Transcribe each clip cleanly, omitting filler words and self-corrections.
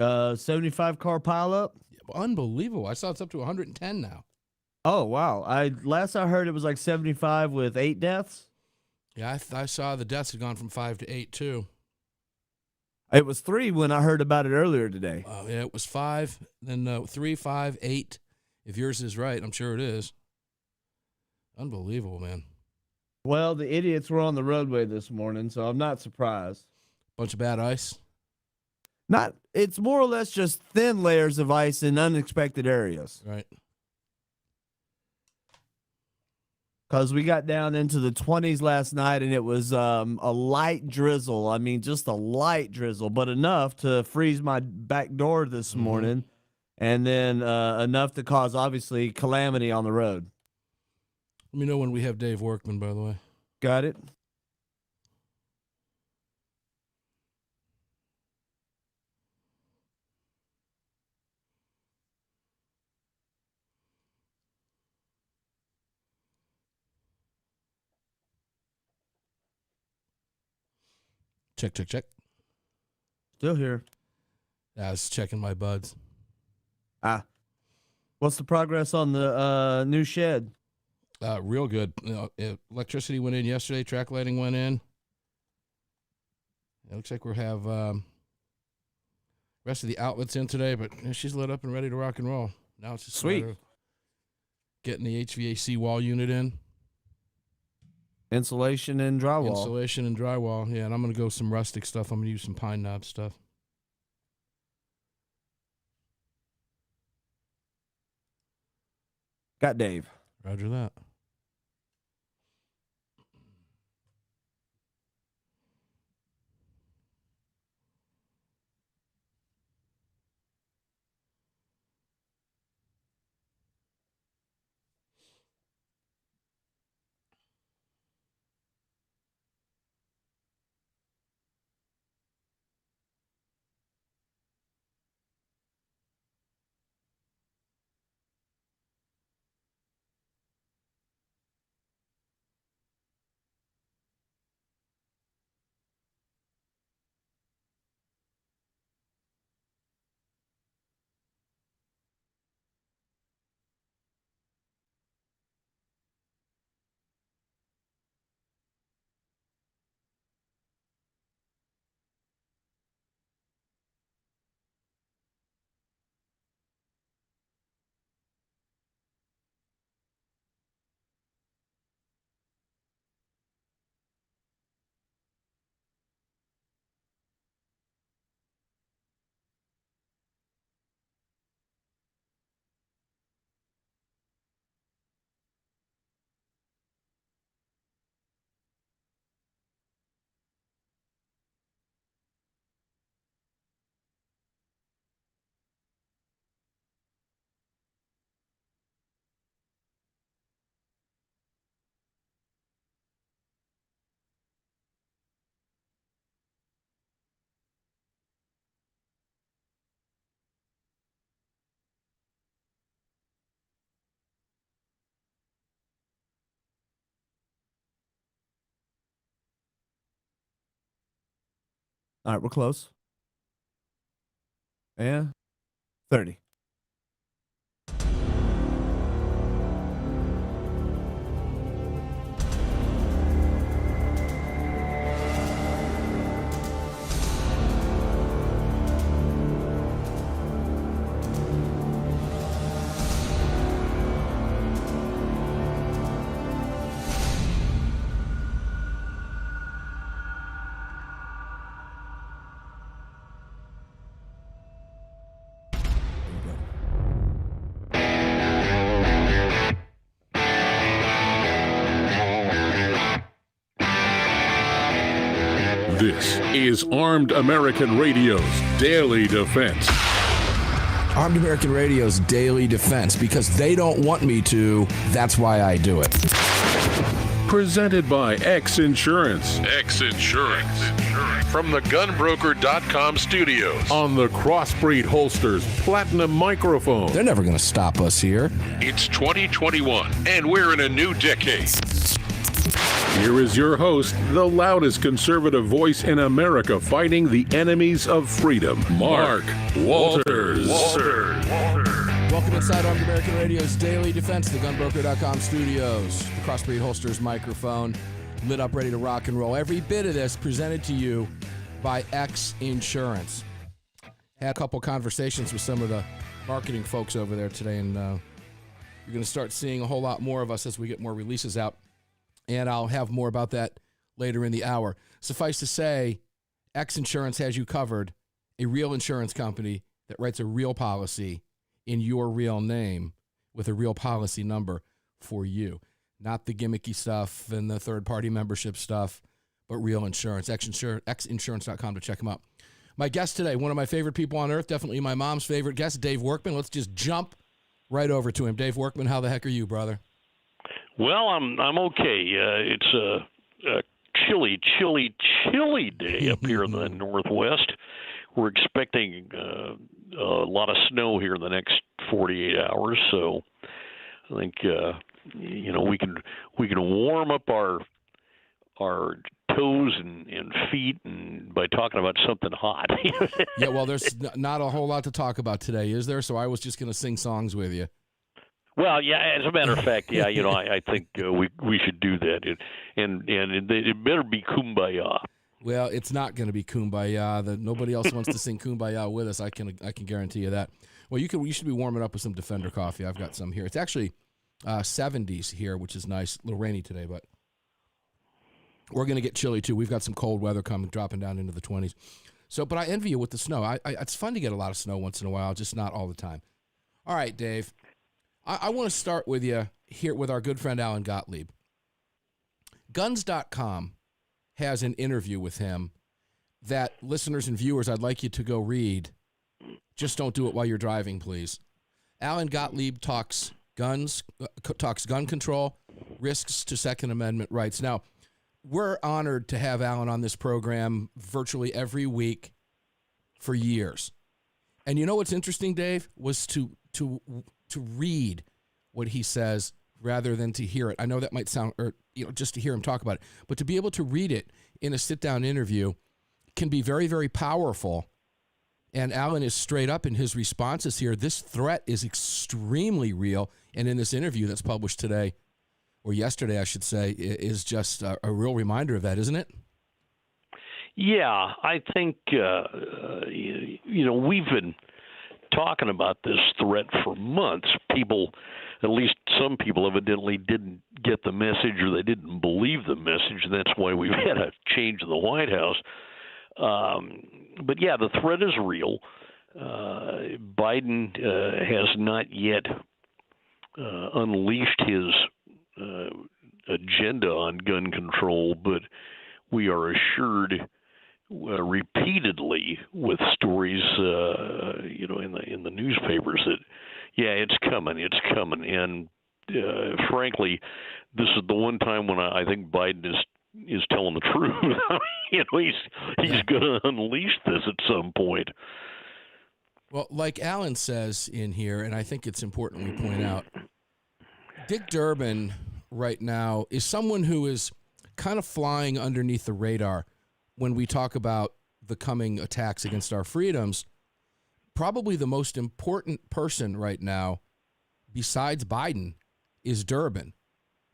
75 car pileup. Unbelievable. I saw it's up to 110 now. Oh, wow. Last I heard it was like 75 with 8 deaths. Yeah, I saw the deaths had gone from 5 to 8, too. It was 3 when I heard about it earlier today. Yeah, it was 5, then 3, 5, 8. If yours is right, I'm sure it is. Unbelievable, man. Well, the idiots were on the roadway this morning, so I'm not surprised. Bunch of bad ice? It's more or less just thin layers of ice in unexpected areas. Right. Because we got down into the 20s last night, and it was a light drizzle. I mean, just a light drizzle, but enough to freeze my back door this morning, and then enough to cause, obviously, calamity on the road. Let me know when we have Dave Workman, by the way. Got it? Check, check, check. Still here. I was checking my buds. What's the progress on the new shed? Real good. Electricity went in yesterday. Track lighting went in. It looks like we'll have rest of the outlets in today, but she's lit up and ready to rock and roll. Now it's just sweet. Getting the HVAC wall unit in. Insulation and drywall. Insulation and drywall, yeah. And I'm going to go some rustic stuff. I'm going to use some pine knob stuff. Got Dave. Roger that. All right, we're close. Yeah. 30. This is Armed American Radio's Daily Defense. Armed American Radio's Daily Defense. Because they don't want me to, that's why I do it. Presented by X Insurance. X Insurance. From the gunbroker.com studios on the Crossbreed Holsters Platinum microphone. They're never going to stop us here. It's 2021, and we're in a new decade. Here is your host, the loudest conservative voice in America fighting the enemies of freedom, Mark Walters. Welcome inside Armed American Radio's Daily Defense, the gunbroker.com studios. The Crossbreed Holsters microphone lit up, ready to rock and roll. Every bit of this presented to you by X Insurance. Had a couple conversations with some of the marketing folks over there today, and you're going to start seeing a whole lot more of us as we get more releases out, and I'll have more about that later in the hour. Suffice to say, X Insurance has you covered, a real insurance company that writes a real policy in your real name with a real policy number for you. Not the gimmicky stuff and the third-party membership stuff, but real insurance. Xinsurance.com to check them out. My guest today, one of my favorite people on earth, definitely my mom's favorite guest, Dave Workman. Let's just jump right over to him. Dave Workman, how the heck are you, brother? Well, I'm okay. It's a chilly day up here in the Northwest. We're expecting a lot of snow here in the next 48 hours, so I think we can warm up our toes and feet and by talking about something hot. Yeah, well, there's not a whole lot to talk about today, is there? So I was just going to sing songs with you. Well, yeah. As a matter of fact, yeah. I think we should do that, and it better be Kumbaya. Well, it's not going to be Kumbaya. Nobody else wants to sing Kumbaya with us. I can guarantee you that. Well, you should be warming up with some Defender coffee. I've got some here. It's actually 70s here, which is nice. A little rainy today, but we're going to get chilly too. We've got some cold weather coming, dropping down into the 20s. So, but I envy you with the snow. It's fun to get a lot of snow once in a while, just not all the time. All right, Dave. I want to start with you here with our good friend Alan Gottlieb. Guns.com has an interview with him that listeners and viewers, I'd like you to go read. Just don't do it while you're driving, please. Alan Gottlieb talks gun control, risks to Second Amendment rights. Now, we're honored to have Alan on this program virtually every week for years. And you know what's interesting, Dave, was to read what he says rather than to hear it. I know that might sound, or just to hear him talk about it, but to be able to read it in a sit-down interview can be very, very powerful. And Alan is straight up in his responses here. This threat is extremely real. And in this interview that's published today, or yesterday, I should say, is just a real reminder of that, isn't it? Yeah, I think, we've been talking about this threat for months. People, at least some people, evidently didn't get the message or they didn't believe the message, and that's why we've had a change in the White House. But yeah, the threat is real. Biden has not yet unleashed his agenda on gun control, but we are assured repeatedly with stories, in the newspapers that, yeah, it's coming, and frankly, this is the one time when I think Biden is telling the truth. He's going to unleash this at some point. Well, like Alan says in here, and I think it's important we point out, Dick Durbin right now is someone who is kind of flying underneath the radar when we talk about the coming attacks against our freedoms. Probably the most important person right now, besides Biden, is Durbin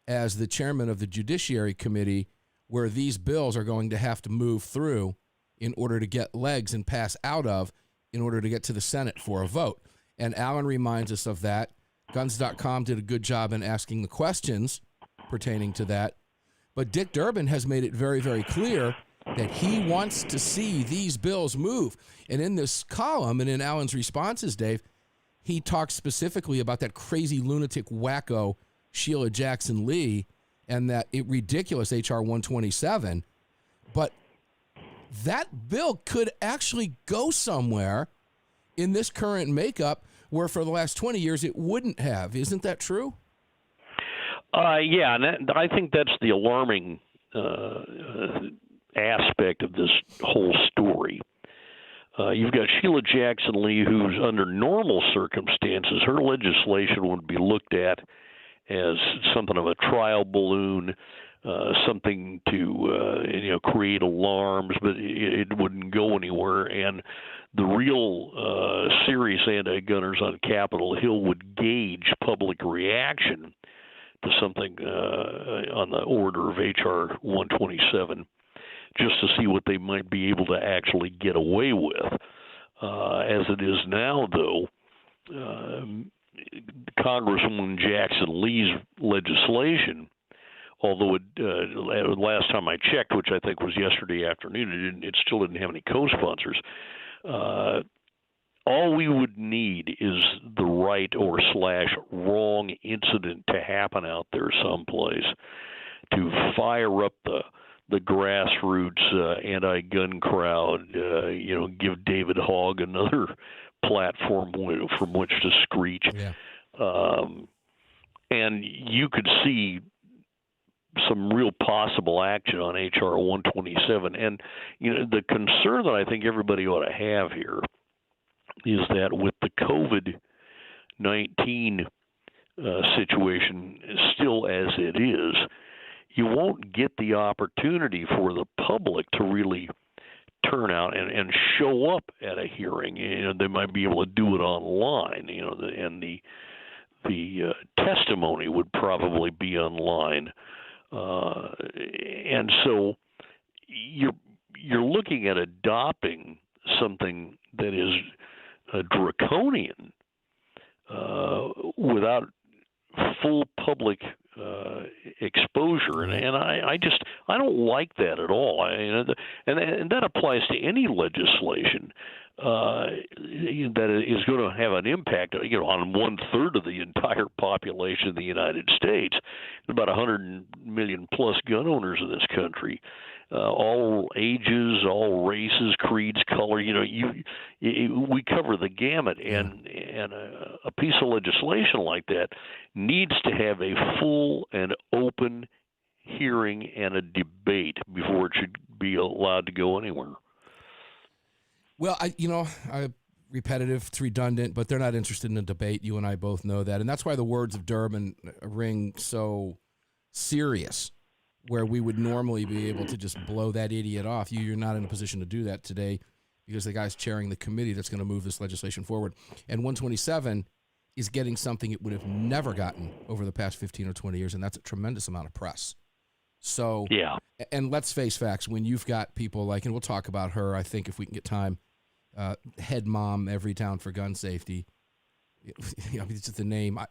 as the chairman of the Judiciary Committee, where these bills are going to have to move through in order to get legs and pass out of in order to get to the Senate for a vote. And Alan reminds us of that. Guns.com did a good job in asking the questions pertaining to that. But Dick Durbin has made it very, very clear that he wants to see these bills move. And in this column and in Alan's responses, Dave, he talks specifically about that crazy lunatic wacko Sheila Jackson Lee and that ridiculous H.R. 127. But that bill could actually go somewhere in this current makeup where for the last 20 years it wouldn't have. Isn't that true? Yeah, and I think that's the alarming aspect of this whole story. You've got Sheila Jackson Lee, who's under normal circumstances, her legislation would be looked at as something of a trial balloon, something to create alarms, but it wouldn't go anywhere. And the real serious anti-gunners on Capitol Hill would gauge public reaction to something on the order of H.R. 127, just to see what they might be able to actually get away with. As it is now, though, Congresswoman Jackson Lee's legislation, although last time I checked, which I think was yesterday afternoon, it still didn't have any co-sponsors. All we would need is the right or / wrong incident to happen out there someplace to fire up the grassroots anti-gun crowd, give David Hogg another platform from which to screech. Yeah. And you could see some real possible action on H.R. 127. And, the concern that I think everybody ought to have here is that with the COVID-19 situation still as it is, you won't get the opportunity for the public to really turn out and show up at a hearing. They might be able to do it online, and the testimony would probably be online. And so you're looking at adopting something that is draconian without full public exposure, and I don't like that at all. And that applies to any legislation that is going to have an impact, on 1/3 of the entire population of the United States, about 100 million plus gun owners in this country. All ages, all races, creeds, color. We cover the gamut, and a piece of legislation like that needs to have a full and open hearing and a debate before it should be allowed to go anywhere. Well, I repetitive, it's redundant, but they're not interested in a debate. You and I both know that, and that's why the words of Durbin ring so serious. Where we would normally be able to just blow that idiot off. You're not in a position to do that today because the guy's chairing the committee that's going to move this legislation forward. And 127 is getting something it would have never gotten over the past 15 or 20 years, and that's a tremendous amount of press. So, yeah. And let's face facts. When you've got people like, and we'll talk about her, I think if we can get time, head mom every town for gun safety. It's just the name. I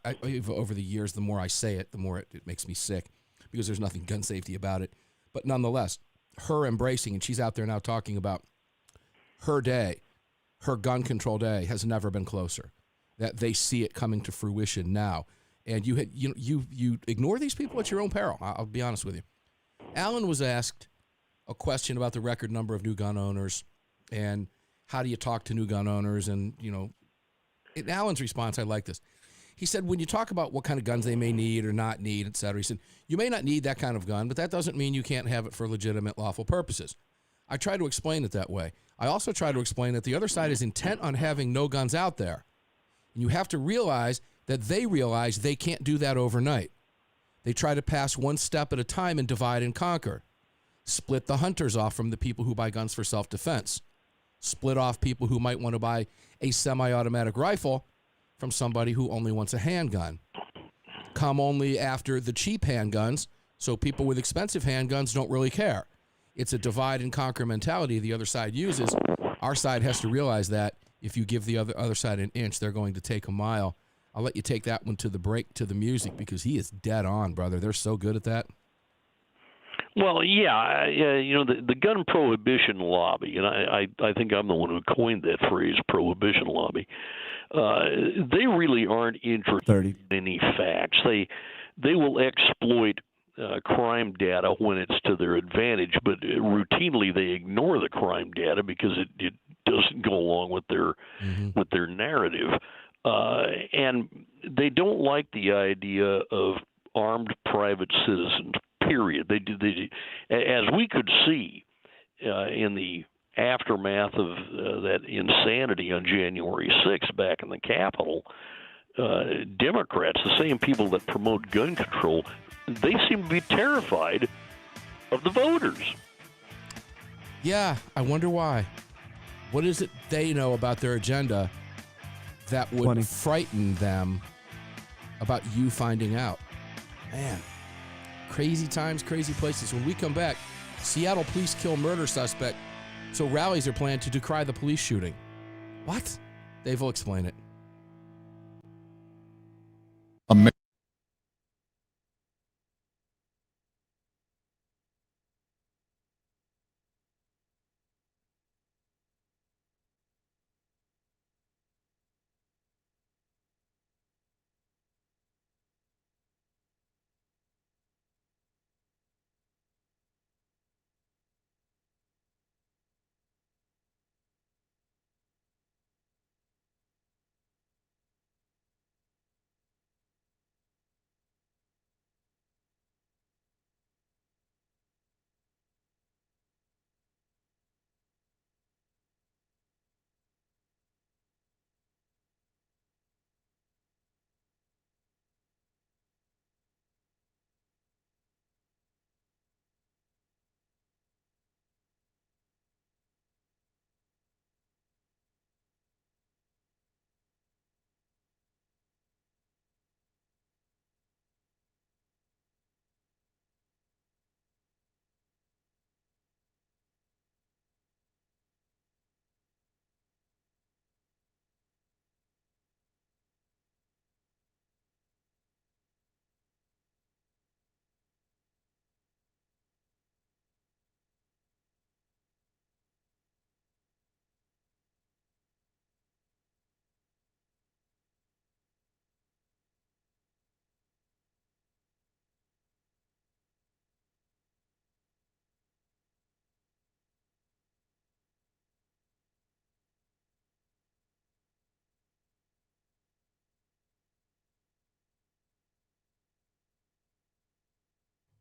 over the years, the more I say it, the more it makes me sick. Because there's nothing gun safety about it. But nonetheless, her embracing, and she's out there now talking about her day, her gun control day has never been closer, that they see it coming to fruition now. And you ignore these people at your own peril. I'll be honest with you. Alan was asked a question about the record number of new gun owners and how do you talk to new gun owners. And, in Alan's response, I like this. He said, when you talk about what kind of guns they may need or not need, et cetera, he said, you may not need that kind of gun, but that doesn't mean you can't have it for legitimate, lawful purposes. I try to explain it that way. I also try to explain that the other side is intent on having no guns out there. And you have to realize that they realize they can't do that overnight. They try to pass one step at a time and divide and conquer. Split the hunters off from the people who buy guns for self-defense. Split off people who might want to buy a semi-automatic rifle from somebody who only wants a handgun. Come only after the cheap handguns, so people with expensive handguns don't really care. It's a divide and conquer mentality the other side uses. Our side has to realize that if you give the other side an inch, they're going to take a mile. I'll let you take that one to the break, to the music, because he is dead on, brother. They're so good at that. Well, the gun prohibition lobby, and I think I'm the one who coined that phrase, prohibition lobby. They really aren't interested in any facts. They will exploit crime data when it's to their advantage, but routinely they ignore the crime data because it doesn't go along with their narrative. And they don't like the idea of armed private citizens. Period. They as we could see in the aftermath of that insanity on January 6th back in the Capitol, Democrats, the same people that promote gun control, they seem to be terrified of the voters. Yeah, I wonder why. What is it they know about their agenda that would 20. frighten them about you finding out? Man, crazy times, crazy places. When we come back, Seattle police kill murder suspect, so rallies are planned to decry the police shooting. What? Dave will explain it.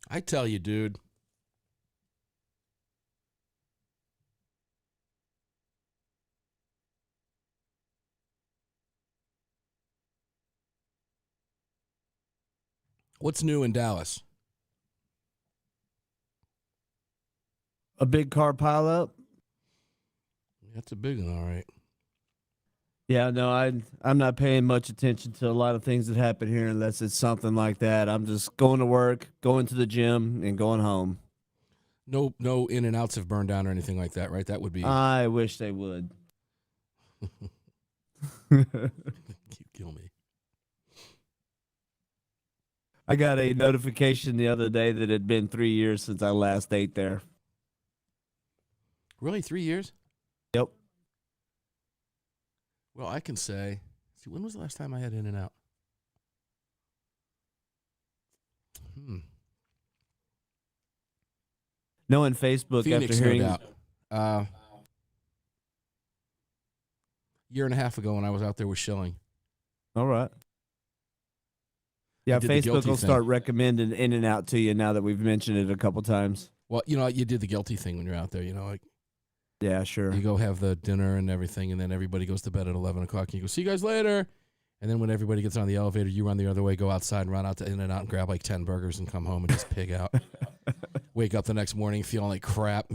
I tell you, dude. What's new in Dallas? A big car pileup. That's a big one, all right. Yeah, no, I'm not paying much attention to a lot of things that happen here unless it's something like that. I'm just going to work, going to the gym, and going home. No in and outs have burned down or anything like that, right? That would be. I wish they would. You kill me. I got a notification the other day that it had been 3 years since I last ate there. Really, 3 years? Yep. Well, I can say. See, when was the last time I had In and Out? Knowing Facebook Phoenix, after hearing no doubt. Year and a half ago when I was out there with Schilling. All right. Yeah, did the Facebook guilty will thing. start recommending In and Out to you now that we've mentioned it a couple times. Well, you did the guilty thing when you're out there. Like Yeah, sure. you go have the dinner and everything, and then everybody goes to bed at 11 o'clock, and you go, see you guys later. And then when everybody gets on the elevator, you run the other way, go outside and run out to In and Out and grab like 10 burgers and come home and just pig out. Wake up the next morning feeling like crap,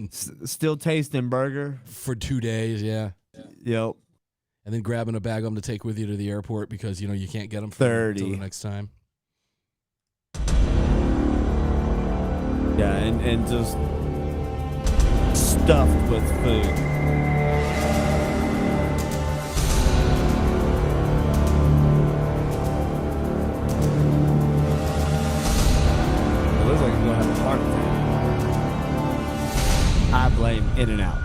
Still tasting burger. For 2 days, yeah. Yep. And then grabbing a bag of them to take with you to the airport because, you can't get them 30 until the next time. Yeah, and just stuffed with food. It looks like he's gonna have a heart attack. I blame In and Out.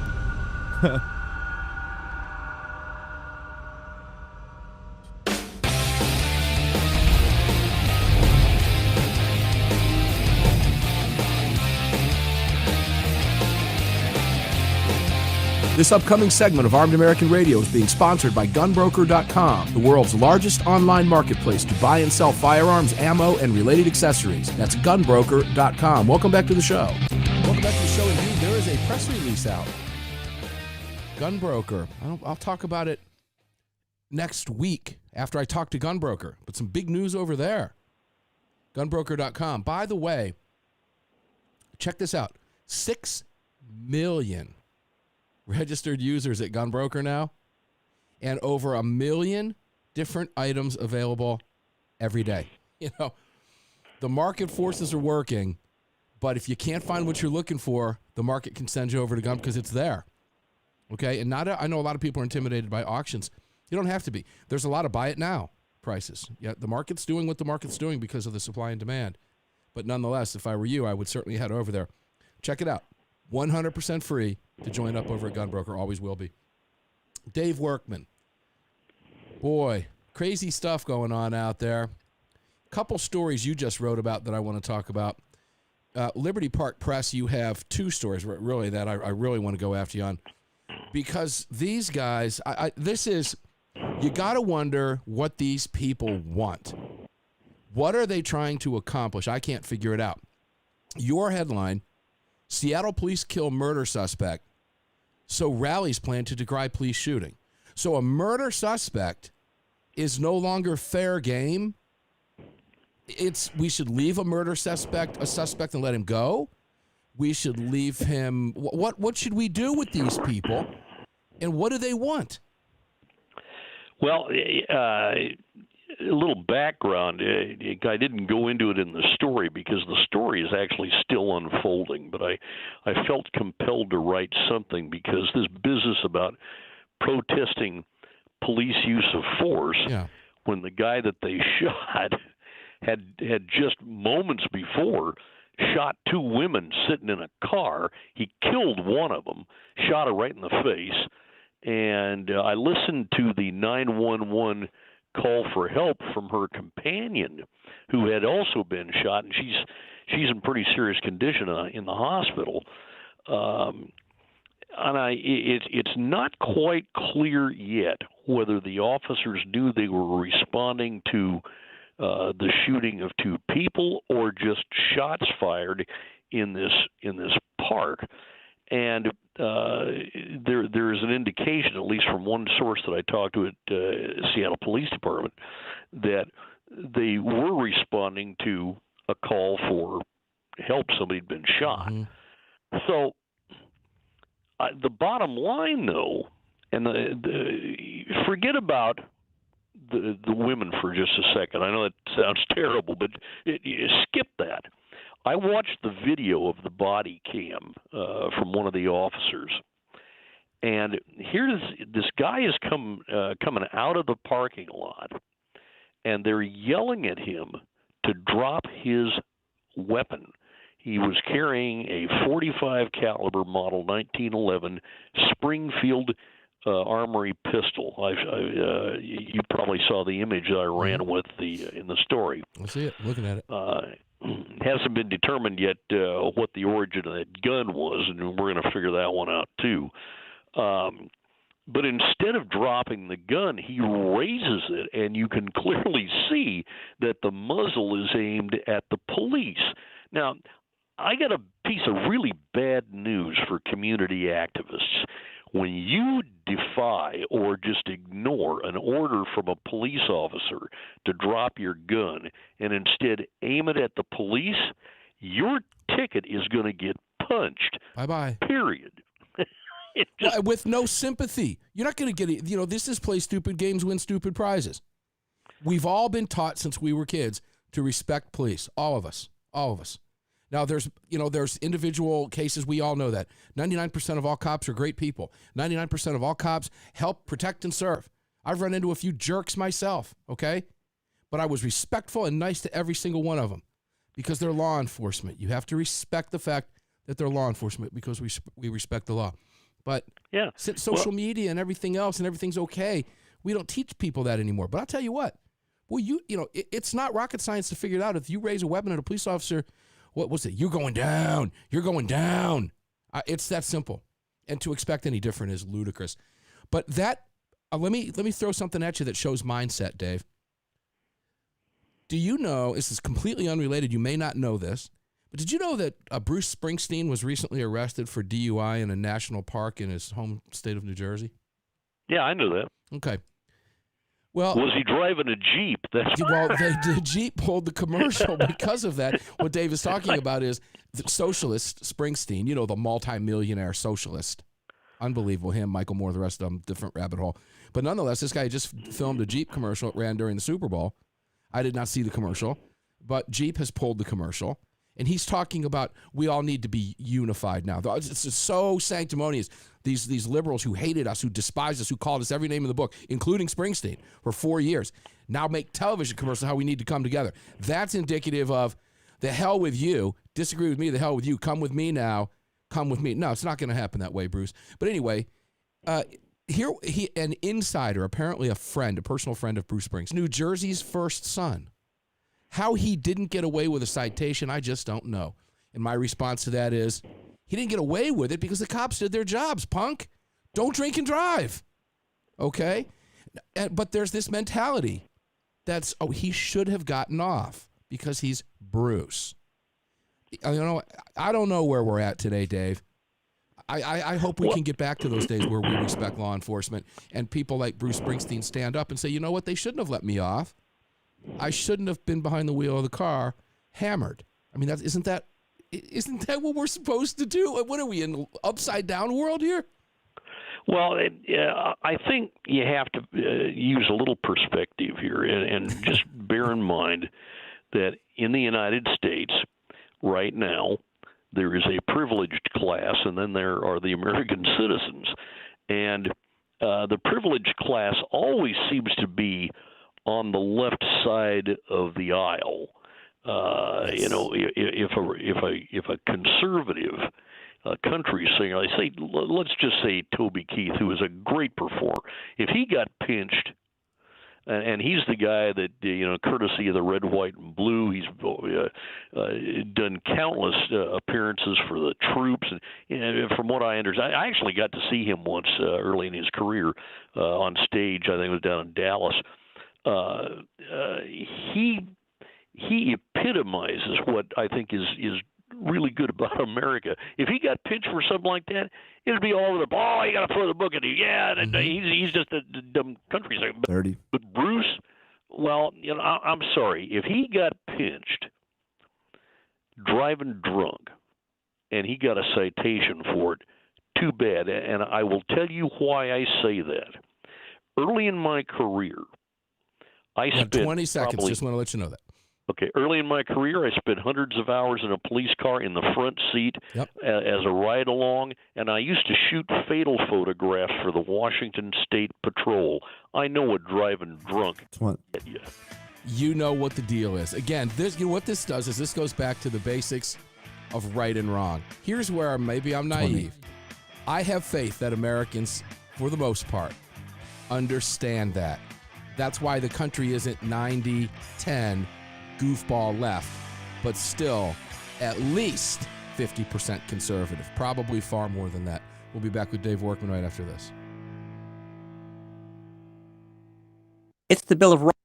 This upcoming segment of Armed American Radio is being sponsored by Gunbroker.com, the world's largest online marketplace to buy and sell firearms, ammo, and related accessories. That's Gunbroker.com. Welcome back to the show. Welcome back to the show. Indeed, there is a press release out. Gunbroker. I'll talk about it next week after I talk to Gunbroker. But some big news over there. Gunbroker.com. By the way, check this out. 6 million registered users at Gunbroker now, and over 1 million different items available every day. You know, the market forces are working, but if you can't find what you're looking for, the market can send you over to Gun because it's there. Okay, and I know a lot of people are intimidated by auctions. You don't have to be. There's a lot of buy it now prices. Yeah, the market's doing what the market's doing because of the supply and demand. But nonetheless, if I were you, I would certainly head over there. Check it out. 100% free to join up over at Gunbroker. Always will be. Dave Workman. Boy, crazy stuff going on out there. Couple stories you just wrote about that I want to talk about. Liberty Park Press, you have 2 stories really that I really want to go after you on. Because these guys, you got to wonder what these people want. What are they trying to accomplish? I can't figure it out. Your headline, Seattle police kill murder suspect, so rallies plan to decry police shooting. So a murder suspect is no longer fair game. We should leave a suspect and let him go. We should leave him. What should we do with these people, and what do they want? Well, a little background. I didn't go into it in the story because the story is actually still unfolding, but I felt compelled to write something because this business about protesting police use of force, when the guy that they shot had just moments before shot 2 women sitting in a car. He killed one of them, shot her right in the face, and I listened to the 911 call for help from her companion, who had also been shot, and she's in pretty serious condition in the hospital. It's not quite clear yet whether the officers knew they were responding to the shooting of 2 people or just shots fired in this park. And there is an indication, at least from one source that I talked to at Seattle Police Department, that they were responding to a call for help. Somebody had been shot. Mm-hmm. So the bottom line, though, and forget about the women for just a second. I know that sounds terrible, but skip that. I watched the video of the body cam from one of the officers, and here's this guy is coming out of the parking lot, and they're yelling at him to drop his weapon. He was carrying a .45 caliber model 1911 Springfield Armory pistol. You probably saw the image that I ran with in the story. I see it. Looking at it. Hasn't been determined yet what the origin of that gun was, and we're going to figure that one out too. But instead of dropping the gun, he raises it, and you can clearly see that the muzzle is aimed at the police. Now, I got a piece of really bad news for community activists. When you defy or just ignore an order from a police officer to drop your gun and instead aim it at the police, your ticket is going to get punched. Bye-bye. Period. With no sympathy. You're not going to get it. This is play stupid games, win stupid prizes. We've all been taught since we were kids to respect police. All of us. Now, there's individual cases. We all know that. 99% of all cops are great people. 99% of all cops help protect and serve. I've run into a few jerks myself, okay? But I was respectful and nice to every single one of them because they're law enforcement. You have to respect the fact that they're law enforcement because we respect the law. But since social media and everything else and everything's okay, we don't teach people that anymore. But I'll tell you what. Well, it's not rocket science to figure it out. If you raise a weapon at a police officer, what was it? You're going down. You're going down. It's that simple. And to expect any different is ludicrous. But let me throw something at you that shows mindset, Dave. Do you know, this is completely unrelated, you may not know this, but did you know that Bruce Springsteen was recently arrested for DUI in a national park in his home state of New Jersey? Yeah, I knew that. Okay. Well, Was he driving a Jeep? well, the Jeep pulled the commercial because of that. What Dave is talking about is the socialist Springsteen, the multimillionaire socialist. Unbelievable. Him, Michael Moore, the rest of them, different rabbit hole. But nonetheless, this guy just filmed a Jeep commercial. It ran during the Super Bowl. I did not see the commercial, but Jeep has pulled the commercial. And he's talking about we all need to be unified now. It's so sanctimonious. These liberals who hated us, who despised us, who called us every name in the book, including Springsteen, for 4 years, now make television commercials how we need to come together. That's indicative of the hell with you. Disagree with me, the hell with you. Come with me now. Come with me. No, it's not going to happen that way, Bruce. But anyway, here an insider, apparently a personal friend of Bruce Springsteen, New Jersey's first son. How he didn't get away with a citation, I just don't know. And my response to that is, he didn't get away with it because the cops did their jobs, punk. Don't drink and drive. Okay? But there's this mentality that's, he should have gotten off because he's Bruce. I don't know where we're at today, Dave. I hope we can get back to those days where we respect law enforcement and people like Bruce Springsteen stand up and say, you know what, they shouldn't have let me off. I shouldn't have been behind the wheel of the car hammered. I mean, isn't that what we're supposed to do? What are we, in upside down world here? Well, I think you have to use a little perspective here and just bear in mind that in the United States right now, there is a privileged class, and then there are the American citizens. And the privileged class always seems to be on the left side of the aisle. If a conservative country singer, let's just say Toby Keith, who is a great performer, if he got pinched, and he's the guy that, courtesy of the red, white, and blue, he's done countless appearances for the troops. And from what I understand, I actually got to see him once early in his career on stage. I think it was down in Dallas. He epitomizes what I think is really good about America. If he got pinched for something like that, it'd be all over the ball. You got to throw the book at him. Yeah, he's just a dumb country singer. 30. But Bruce, well, I'm sorry. If he got pinched driving drunk and he got a citation for it, too bad. And I will tell you why I say that. Early in my career, I spent 20 seconds. Just want to let you know that. Okay. Early in my career, I spent hundreds of hours in a police car in the front seat as a ride along, and I used to shoot fatal photographs for the Washington State Patrol. I know what driving drunk. You know what the deal is. Again, what this does is this goes back to the basics of right and wrong. Here's where maybe I'm naive. I have faith that Americans, for the most part, understand that. That's why the country isn't 90-10 goofball left, but still at least 50% conservative, probably far more than that. We'll be back with Dave Workman right after this. It's the Bill of Rights.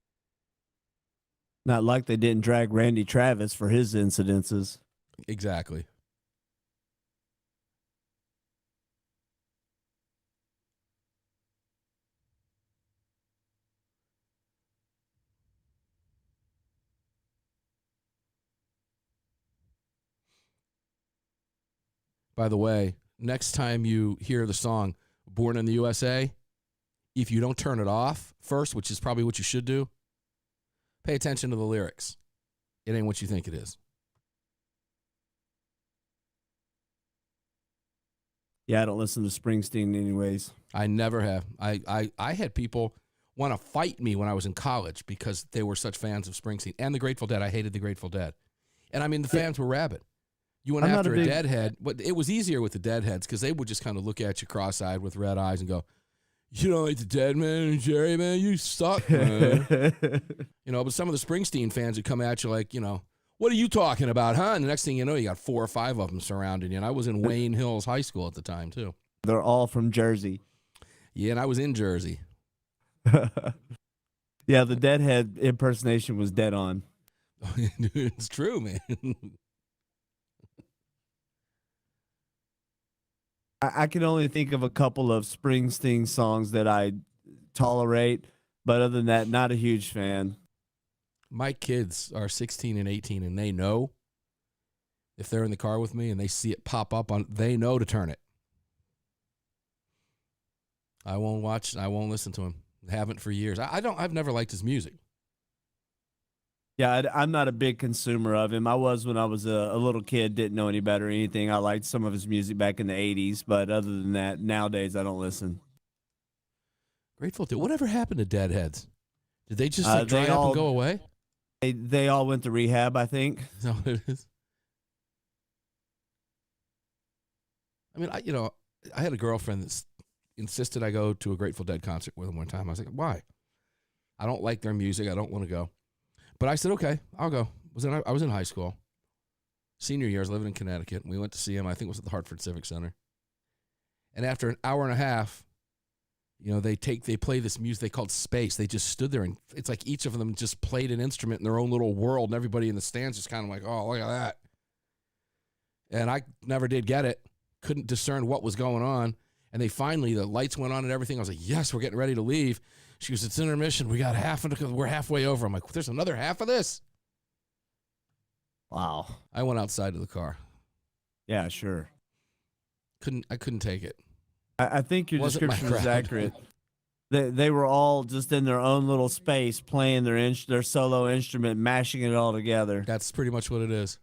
Not like they didn't drag Randy Travis for his incidences. Exactly. By the way, next time you hear the song Born in the USA, if you don't turn it off first, which is probably what you should do, pay attention to the lyrics. It ain't what you think it is. Yeah, I don't listen to Springsteen anyways. I never have. I had people want to fight me when I was in college because they were such fans of Springsteen and the Grateful Dead. I hated the Grateful Dead. And I mean, the fans were rabid. You went after a deadhead, but it was easier with the deadheads because they would just kind of look at you cross-eyed with red eyes and go, "You don't like the Dead, man, Jerry, man, you suck, man." But some of the Springsteen fans would come at you like, what are you talking about, huh? And the next thing you know, you got 4 or 5 of them surrounding you. And I was in Wayne Hills High School at the time, too. They're all from Jersey. Yeah, and I was in Jersey. Yeah, the Deadhead impersonation was dead on. It's true, man. I can only think of a couple of Springsteen songs that I tolerate, But other than that, not a huge fan. My kids are 16 and 18, and they know if they're in the car with me and they see it pop up they know to turn it. I won't watch. I won't listen to him. Haven't for years. I've never liked his music. Yeah, I'm not a big consumer of him. I was when I was a little kid, didn't know any better or anything. I liked some of his music back in the 80s, but other than that, nowadays I don't listen. Grateful Dead. Whatever happened to Deadheads? Did they just dry they up all- and go away? They all went to rehab, I think. Is that what it is? I mean, I had a girlfriend that insisted I go to a Grateful Dead concert with them one time. I was like, why? I don't like their music. I don't want to go. But I said, okay, I'll go. I was in high school. Senior year, I was living in Connecticut. And we went to see him. I think it was at the Hartford Civic Center. And after an hour and a half, they play this music they called Space. They just stood there, and it's like each of them just played an instrument in their own little world, and everybody in the stands just kind of like, oh, look at that. And I never did get it. Couldn't discern what was going on. And they finally, the lights went on and everything. I was like, yes, we're getting ready to leave. She goes, it's intermission. We got we're halfway over. I'm like, there's another half of this. Wow. I went outside to the car. Yeah, sure. I couldn't take it. I think your Wasn't my description is crowd. accurate. They were all just in their own little space playing their solo instrument, mashing it all together. That's pretty much what it is.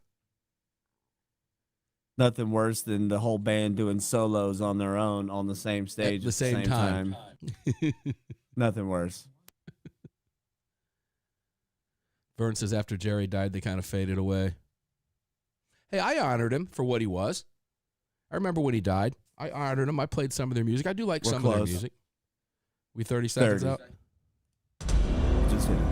Nothing worse than the whole band doing solos on their own on the same stage At the same time. Nothing worse. Vern says after Jerry died, they kind of faded away. Hey, I honored him for what he was. I remember when he died. I honored him. I played some of their music. I do like We're some of their close. music. We 30 seconds 30. out? Just hit it.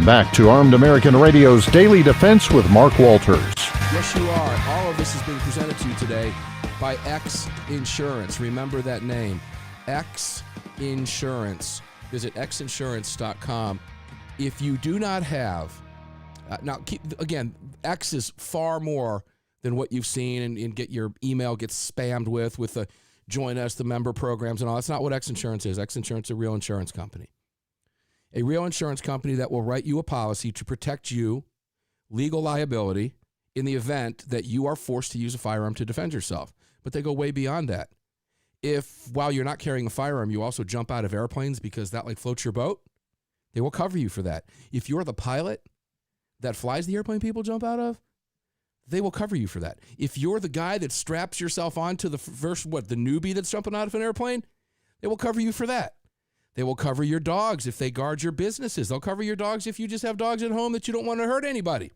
Back to Armed American Radio's Daily Defense with Mark Walters. Yes, you are. All of this is being presented to you today by X Insurance. Remember that name, X Insurance. Visit xinsurance.com. If you do not have, again, X is far more than what you've seen and get your email gets spammed with the join us, the member programs and all. That's not what X Insurance is. X Insurance is a real insurance company. A real insurance company that will write you a policy to protect you, legal liability, in the event that you are forced to use a firearm to defend yourself. But they go way beyond that. If, while you're not carrying a firearm, you also jump out of airplanes because that floats your boat, they will cover you for that. If you're the pilot that flies the airplane people jump out of, they will cover you for that. If you're the guy that straps yourself onto the newbie that's jumping out of an airplane, they will cover you for that. They will cover your dogs if they guard your businesses. They'll cover your dogs if you just have dogs at home that you don't want to hurt anybody.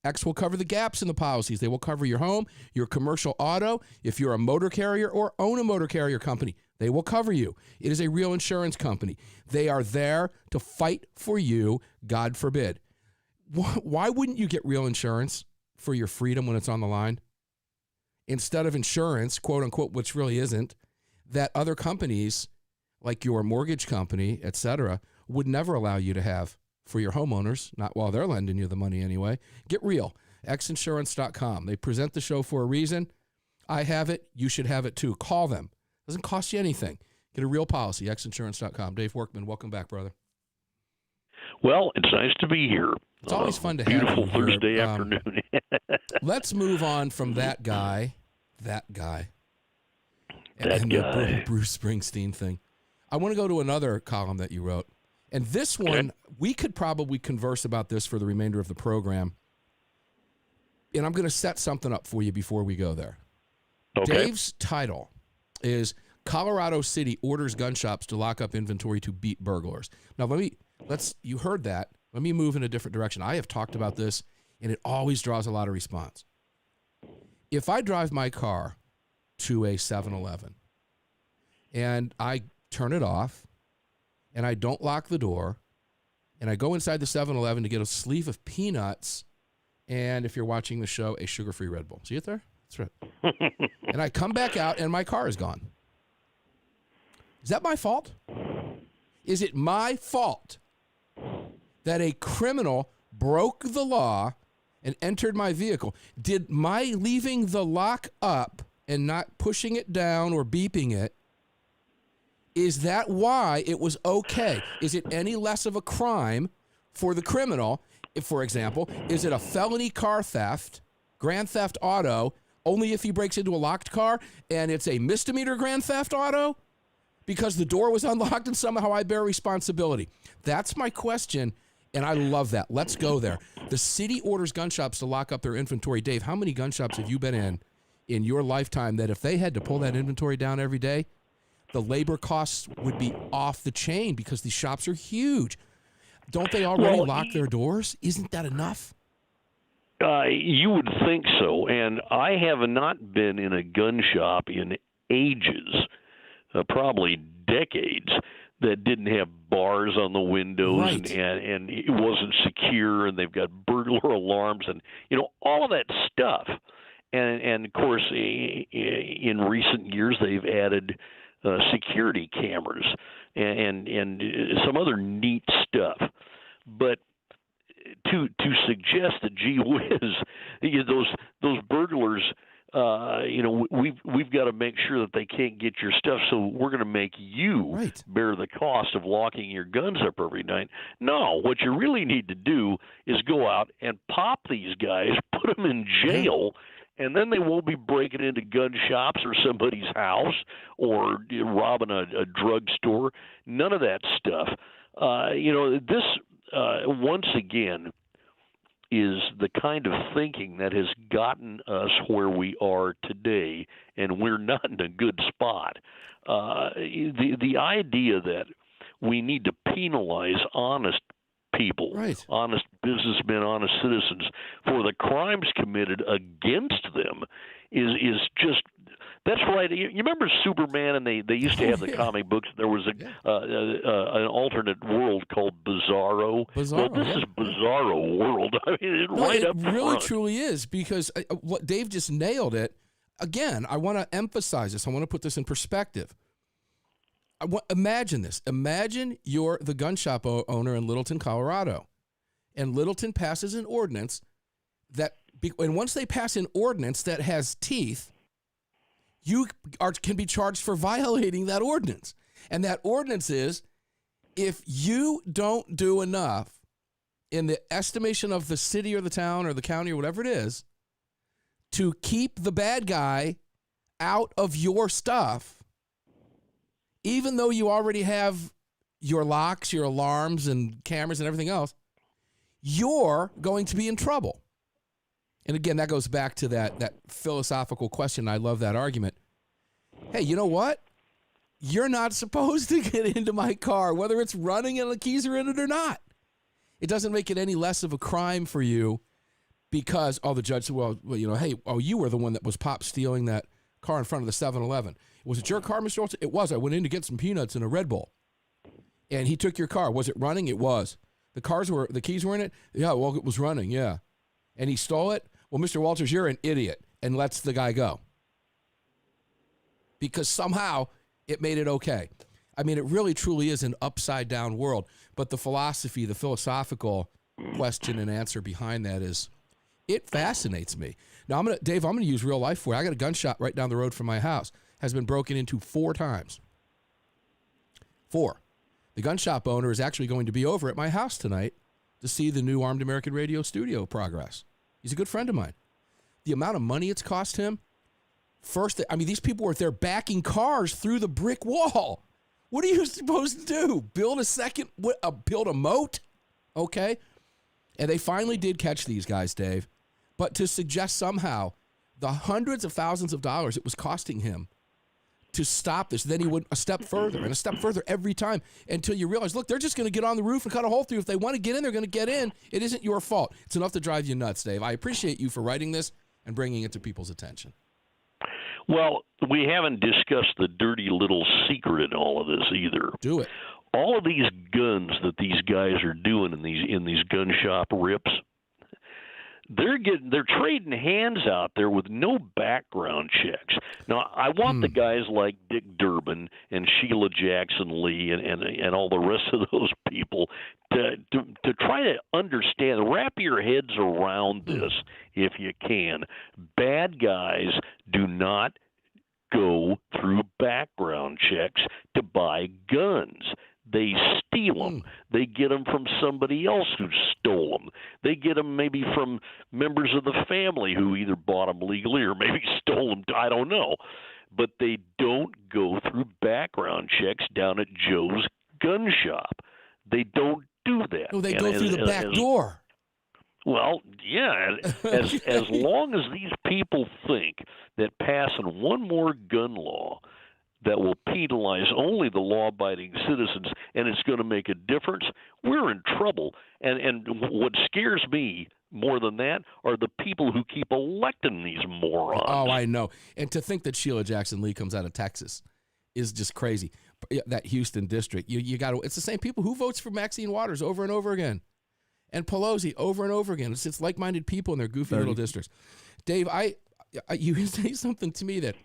X will cover the gaps in the policies. They will cover your home, your commercial auto. If you're a motor carrier or own a motor carrier company, they will cover you. It is a real insurance company. They are there to fight for you, God forbid. Why wouldn't you get real insurance for your freedom when it's on the line? Instead of insurance, quote unquote, which really isn't, that other companies like your mortgage company, et cetera, would never allow you to have for your homeowners, not while they're lending you the money anyway. Get real. xinsurance.com. They present the show for a reason. I have it. You should have it too. Call them. Doesn't cost you anything. Get a real policy. xinsurance.com. Dave Workman, welcome back, brother. Well, it's nice to be here. It's always fun to have you beautiful here. Thursday afternoon. Let's move on from that guy, That and guy. the Bruce Springsteen thing. I want to go to another column that you wrote. And this one, we could probably converse about this for the remainder of the program. And I'm going to set something up for you before we go there. Okay. Dave's title is Colorado City orders gun shops to lock up inventory to beat burglars. Now, you heard that. Let me move in a different direction. I have talked about this and it always draws a lot of response. If I drive my car to a 7-Eleven and I turn it off and I don't lock the door and I go inside the 7-Eleven to get a sleeve of peanuts and, if you're watching the show, a sugar-free Red Bull. See it there? That's right. And I come back out and my car is gone. Is that my fault? Is it my fault that a criminal broke the law and entered my vehicle? Did my leaving the lock up and not pushing it down or beeping it, is that why it was okay? Is it any less of a crime for the criminal? If, for example, is it a felony car theft, grand theft auto, only if he breaks into a locked car, and it's a misdemeanor grand theft auto because the door was unlocked and somehow I bear responsibility? That's my question, and I love that. Let's go there. The city orders gun shops to lock up their inventory. Dave, how many gun shops have you been in your lifetime that if they had to pull that inventory down every day, the labor costs would be off the chain because these shops are huge? Don't they already lock their doors? Isn't that enough? You would think so, and I have not been in a gun shop in ages, probably decades, that didn't have bars on the windows, Right. and it wasn't secure, and they've got burglar alarms, and all of that stuff. And of course, in recent years, they've added security cameras and some other neat stuff. But to suggest that, gee whiz, those burglars, we've got to make sure that they can't get your stuff, so we're going to make you Right. bear the cost of locking your guns up every night. No, what you really need to do is go out and pop these guys, put them in jail, and then they won't be breaking into gun shops or somebody's house or robbing a drugstore. None of that stuff. This once again is the kind of thinking that has gotten us where we are today, and we're not in a good spot. The idea that we need to penalize honest people, Right. honest businessmen, honest citizens, for the crimes committed against them is just. That's right. You remember Superman, and they used to have the comic books. There was an alternate world called Bizarro. Well, this is Bizarro world. I mean, right up front. It really truly is, because what Dave just nailed it. Again, I want to emphasize this. I want to put this in perspective. Imagine this. Imagine you're the gun shop owner in Littleton, Colorado, and Littleton passes an ordinance and once they pass an ordinance that has teeth, you can be charged for violating that ordinance. And that ordinance is, if you don't do enough in the estimation of the city or the town or the county or whatever it is to keep the bad guy out of your stuff, even though you already have your locks, your alarms, and cameras and everything else, you're going to be in trouble. And again, that goes back to that philosophical question. I love that argument. Hey, you know what? You're not supposed to get into my car, whether it's running and the keys are in it or not. It doesn't make it any less of a crime for you because, the judge said, you were the one that was pop stealing that car in front of the 7-Eleven. Was it your car, Mr. Olson? It was. I went in to get some peanuts and a Red Bull. And he took your car. Was it running? It was. The keys were in it? Yeah, well, it was running, yeah. And he stole it? Well, Mr. Walters, you're an idiot, and lets the guy go. Because somehow it made it okay. I mean, it really truly is an upside-down world. But the philosophical question and answer behind that is, it fascinates me. Now, Dave, I'm going to use real life for you. I got a gun shop right down the road from my house. Has been broken into 4 times. 4. The gun shop owner is actually going to be over at my house tonight to see the new Armed American Radio studio progress. He's a good friend of mine. The amount of money it's cost him, these people were there backing cars through the brick wall. What are you supposed to do? Build a moat? Okay. And they finally did catch these guys, Dave. But to suggest somehow the hundreds of thousands of dollars it was costing him to stop this. Then he went a step further and a step further every time until you realize, look, they're just going to get on the roof and cut a hole through. If they want to get in, they're going to get in. It isn't your fault. It's enough to drive you nuts, Dave. I appreciate you for writing this and bringing it to people's attention. Well, we haven't discussed the dirty little secret in all of this either. Do it. All of these guns that these guys are doing in these gun shop rips, they're trading hands out there with no background checks. Now, I want the guys like Dick Durbin and Sheila Jackson Lee and all the rest of those people to try to understand, wrap your heads around this if you can. Bad guys do not go through background checks to buy guns. They steal them. They get them from somebody else who stole them. They get them maybe from members of the family who either bought them legally or maybe stole them. I don't know. But they don't go through background checks down at Joe's gun shop. They don't do that. No, they go through the back door. Well, yeah. As long as these people think that passing one more gun law that will penalize only the law-abiding citizens, and it's going to make a difference, we're in trouble. And what scares me more than that are the people who keep electing these morons. Oh, I know. And to think that Sheila Jackson Lee comes out of Texas is just crazy. That Houston district, you got to. It's the same people who votes for Maxine Waters over and over again, and Pelosi over and over again. It's like-minded people in their goofy little districts. Dave, you say something to me that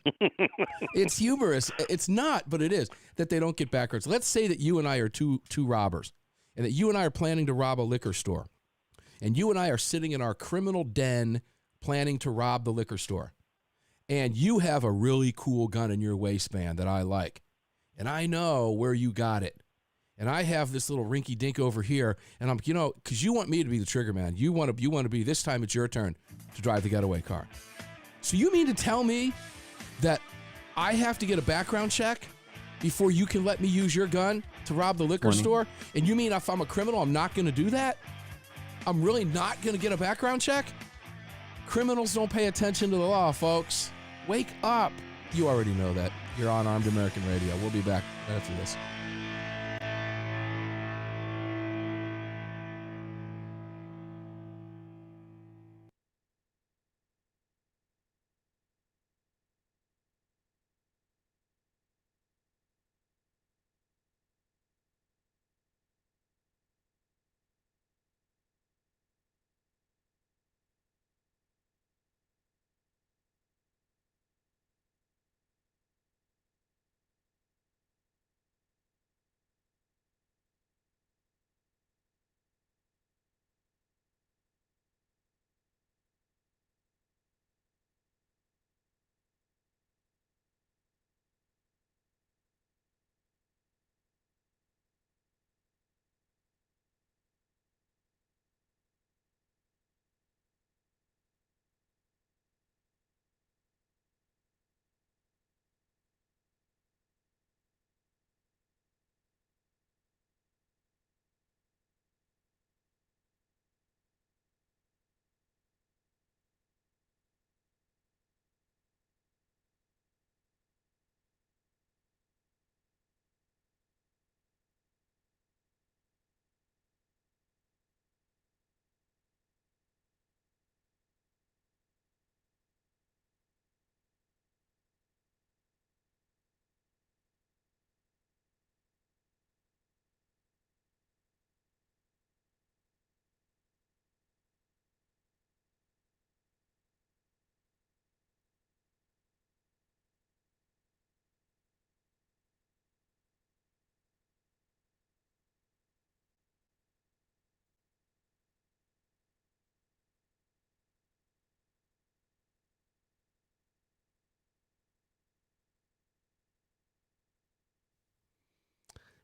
it's humorous. It's not, but it is, that they don't get backwards. Let's say that you and I are two robbers, and that you and I are planning to rob a liquor store, and you and I are sitting in our criminal den planning to rob the liquor store, and you have a really cool gun in your waistband that I like, and I know where you got it, and I have this little rinky-dink over here, and I'm, because you want me to be the trigger man. You want to be, this time it's your turn to drive the getaway car. So you mean to tell me that I have to get a background check before you can let me use your gun to rob the liquor store? And you mean if I'm a criminal, I'm not going to do that? I'm really not going to get a background check? Criminals don't pay attention to the law, folks. Wake up. You already know that. You're on Armed American Radio. We'll be back after this.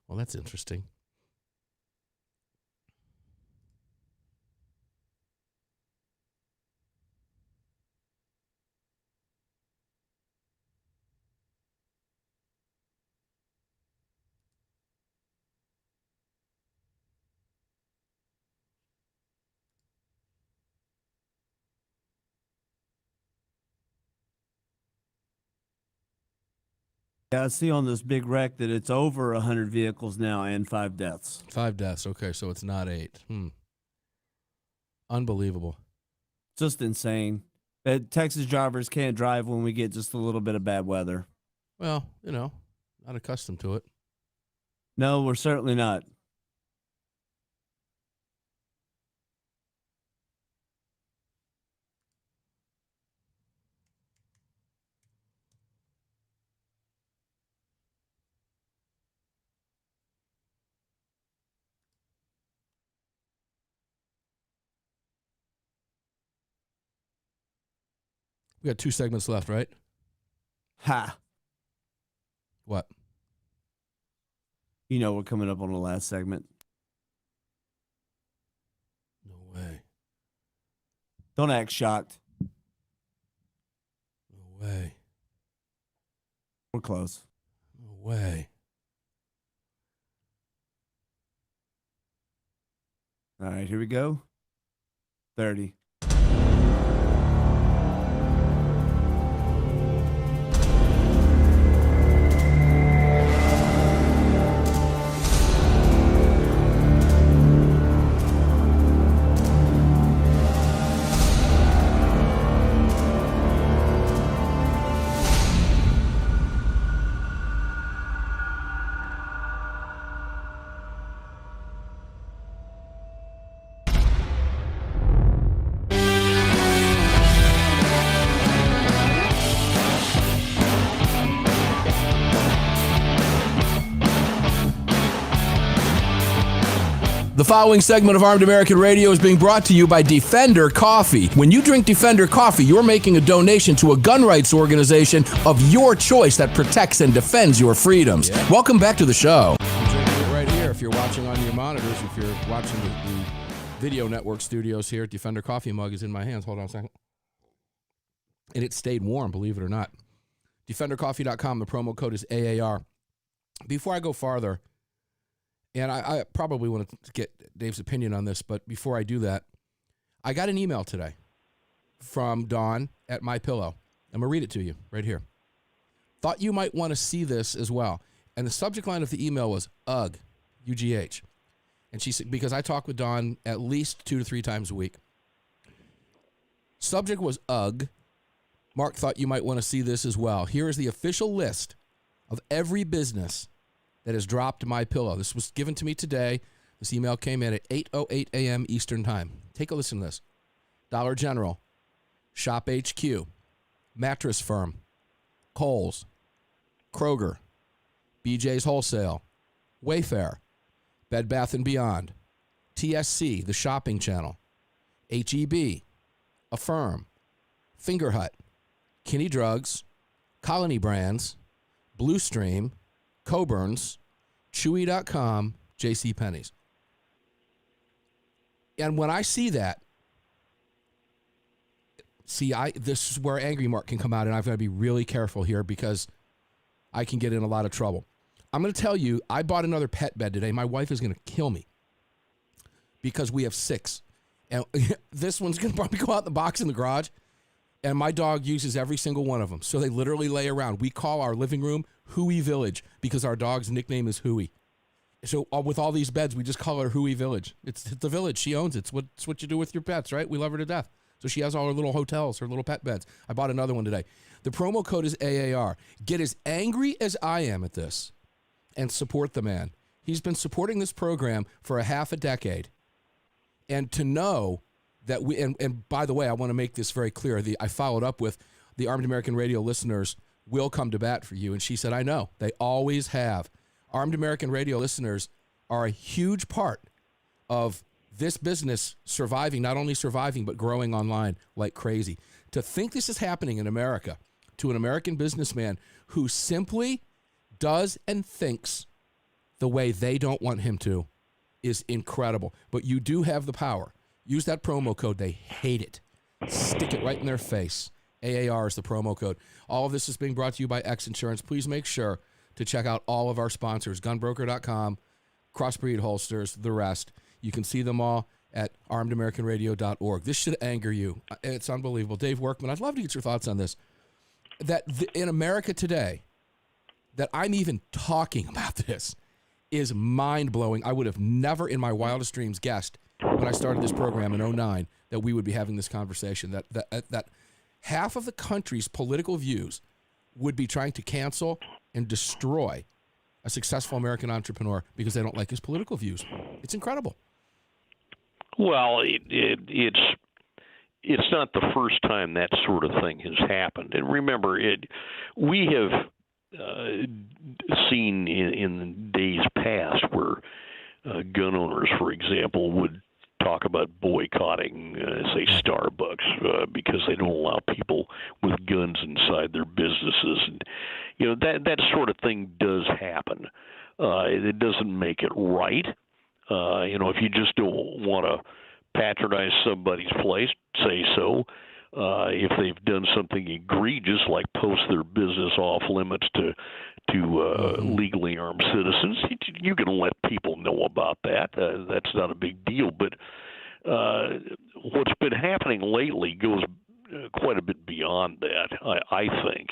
Well, that's interesting. Yeah, I see on this big wreck that it's over 100 vehicles now and 5 deaths. 5 deaths. Okay, so it's not 8. Unbelievable. Just insane. Texas drivers can't drive when we get just a little bit of bad weather. Well, not accustomed to it. No, we're certainly not. We got 2 segments left, right? Ha. What? You know we're coming up on the last segment. No way. Don't act shocked. No way. We're close. No way. All right, here we go. 30. The following segment of Armed American Radio is being brought to you by Defender Coffee. When you drink Defender Coffee, you're making a donation to a gun rights organization of your choice that protects and defends your freedoms. Yeah. Welcome back to the show. I'm drinking it right here. If you're watching on your monitors, if you're watching the video network studios here, Defender Coffee mug is in my hands. Hold on a second. And it stayed warm, believe it or not. DefenderCoffee.com. The promo code is AAR. Before I go farther, and I probably want to get Dave's opinion on this, but before I do that, I got an email today from Dawn at MyPillow. I'm going to read it to you right here. Thought you might want to see this as well. And the subject line of the email was UGH, UGH. And she said, because I talk with Dawn at least 2 to 3 times a week. Subject was UGH. Mark thought you might want to see this as well. Here is the official list of every business that has dropped MyPillow. This was given to me today. This email came in at 8:08 a.m. Eastern Time. Take a listen to this. Dollar General, Shop HQ, Mattress Firm, Kohl's, Kroger, BJ's Wholesale, Wayfair, Bed Bath & Beyond, TSC, the shopping channel, HEB, Affirm, Finger Hut, Kinney Drugs, Colony Brands, Blue Stream, Coburn's, Chewy.com, JCPenney's. And when I see that, this is where Angry Mark can come out, and I've got to be really careful here because I can get in a lot of trouble. I'm going to tell you, I bought another pet bed today. My wife is going to kill me because we have 6. And this one's going to probably go out in the box in the garage, and my dog uses every single one of them. So they literally lay around. We call our living room Hooey Village because our dog's nickname is Hooey. So with all these beds, we just call her Hooey Village. It's the village. She owns it. It's what you do with your pets, right? We love her to death. So she has all her little hotels, her little pet beds. I bought another one today. The promo code is AAR. Get as angry as I am at this and support the man. He's been supporting this program for a half a decade. And to know that and by the way, I want to make this very clear. I followed up with the Armed American Radio listeners will come to bat for you. And she said, I know. They always have. Armed American Radio listeners are a huge part of this business surviving, not only surviving, but growing online like crazy. To think this is happening in America to an American businessman who simply does and thinks the way they don't want him to is incredible. But you do have the power. Use that promo code. They hate it. Stick it right in their face. AAR is the promo code. All of this is being brought to you by X Insurance. Please make sure to check out all of our sponsors, gunbroker.com, Crossbreed Holsters, the rest. You can see them all at armedamericanradio.org. This should anger you. It's unbelievable. Dave Workman, I'd love to get your thoughts on this. That in America today, that I'm even talking about this is mind-blowing. I would have never in my wildest dreams guessed when I started this program in 2009 that we would be having this conversation, that half of the country's political views would be trying to cancel and destroy a successful American entrepreneur because they don't like his political views. It's incredible. Well, it's not the first time that sort of thing has happened. And remember, we have seen in days past where gun owners, for example, would talk about boycotting, say, Starbucks because they don't allow people with guns inside their businesses. And, that sort of thing does happen. It doesn't make it right. If you just don't want to patronize somebody's place, say so. If they've done something egregious, like post their business off limits to legally armed citizens, you can let people know about that. That's not a big deal. But what's been happening lately goes quite a bit beyond that, I think.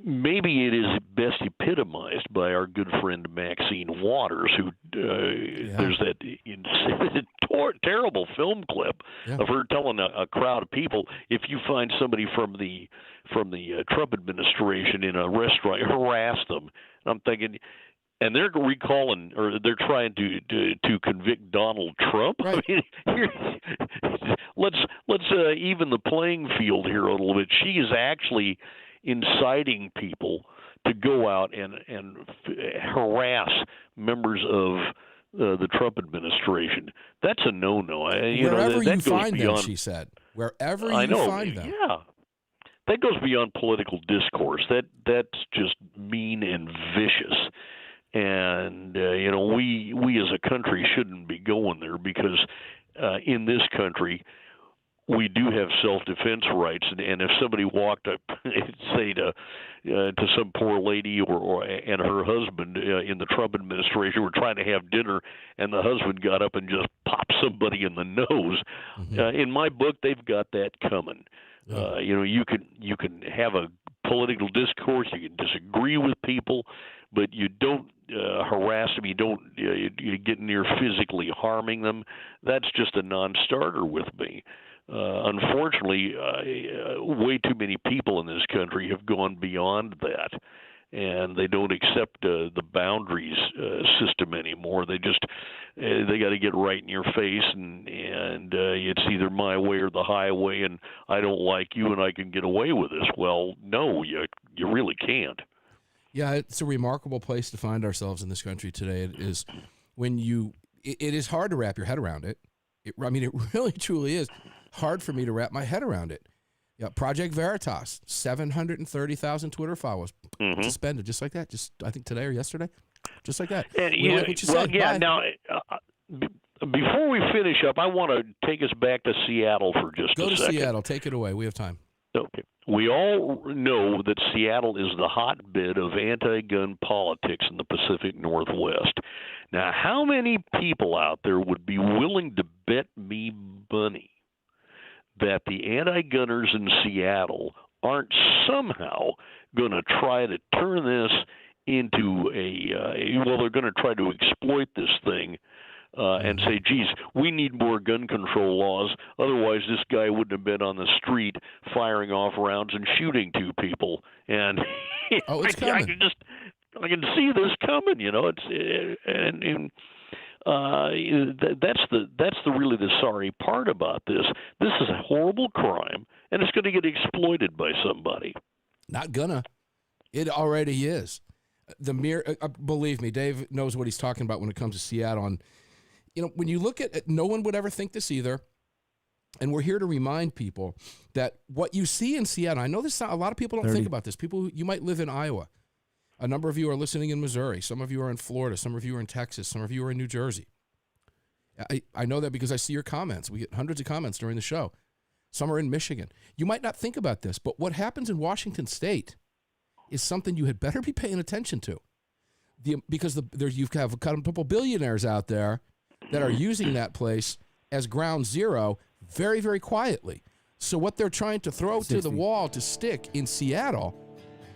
Maybe it is best epitomized by our good friend Maxine Waters, who there's that terrible film clip of her telling a crowd of people, if you find somebody from the Trump administration in a restaurant, harass them. And I'm thinking, and they're recalling, or they're trying to convict Donald Trump. Right. I mean, let's even the playing field here a little bit. She is actually inciting people to go out and harass members of the Trump administration. That's a no-no. Wherever that you find beyond, them, she said. Wherever you find them. Yeah. That goes beyond political discourse. That's just mean and vicious. And we as a country shouldn't be going there, because in this country we do have self-defense rights, and if somebody walked up, say to some poor lady and her husband in the Trump administration were trying to have dinner, and the husband got up and just popped somebody in the nose, in my book they've got that coming. You can have a political discourse, you can disagree with people, but you don't harass them. You don't you get near physically harming them. That's just a non-starter with me. Unfortunately, way too many people in this country have gone beyond that, and they don't accept the boundaries system anymore. They just they got to get right in your face, and it's either my way or the highway, and I don't like you, and I can get away with this. Well, no, you really can't. Yeah, it's a remarkable place to find ourselves in this country today. It is when it is hard to wrap your head around it. It really truly is hard for me to wrap my head around it. Yeah, Project Veritas, 730,000 Twitter followers suspended, just like that. Just I think today or yesterday, just like that. And like what you said. Yeah. Bye. Now, before we finish up, I want to take us back to Seattle for just Go a to second. Seattle. Take it away. We have time. Okay. We all know that Seattle is the hotbed of anti-gun politics in the Pacific Northwest. Now, how many people out there would be willing to bet me money that the anti-gunners in Seattle aren't somehow going to try to turn this into they're going to try to exploit this thing and say, geez, we need more gun control laws. Otherwise, this guy wouldn't have been on the street firing off rounds and shooting two people. And it's coming. I can see this coming. That's really the sorry part about this. This is a horrible crime, and it's going to get exploited by somebody. Not gonna. It already is. Believe me, Dave knows what he's talking about when it comes to Seattle. And when you look at it, no one would ever think this either. And we're here to remind people that what you see in Seattle, I know a lot of people don't think about this. People, you might live in Iowa. A number of you are listening in Missouri. Some of you are in Florida. Some of you are in Texas. Some of you are in New Jersey. I know that because I see your comments. We get hundreds of comments during the show. Some are in Michigan. You might not think about this, but what happens in Washington State is something you had better be paying attention to. Because you have a couple billionaires out there that are using that place as ground zero very, very quietly. So what they're trying to throw to the 60. wall to stick in Seattle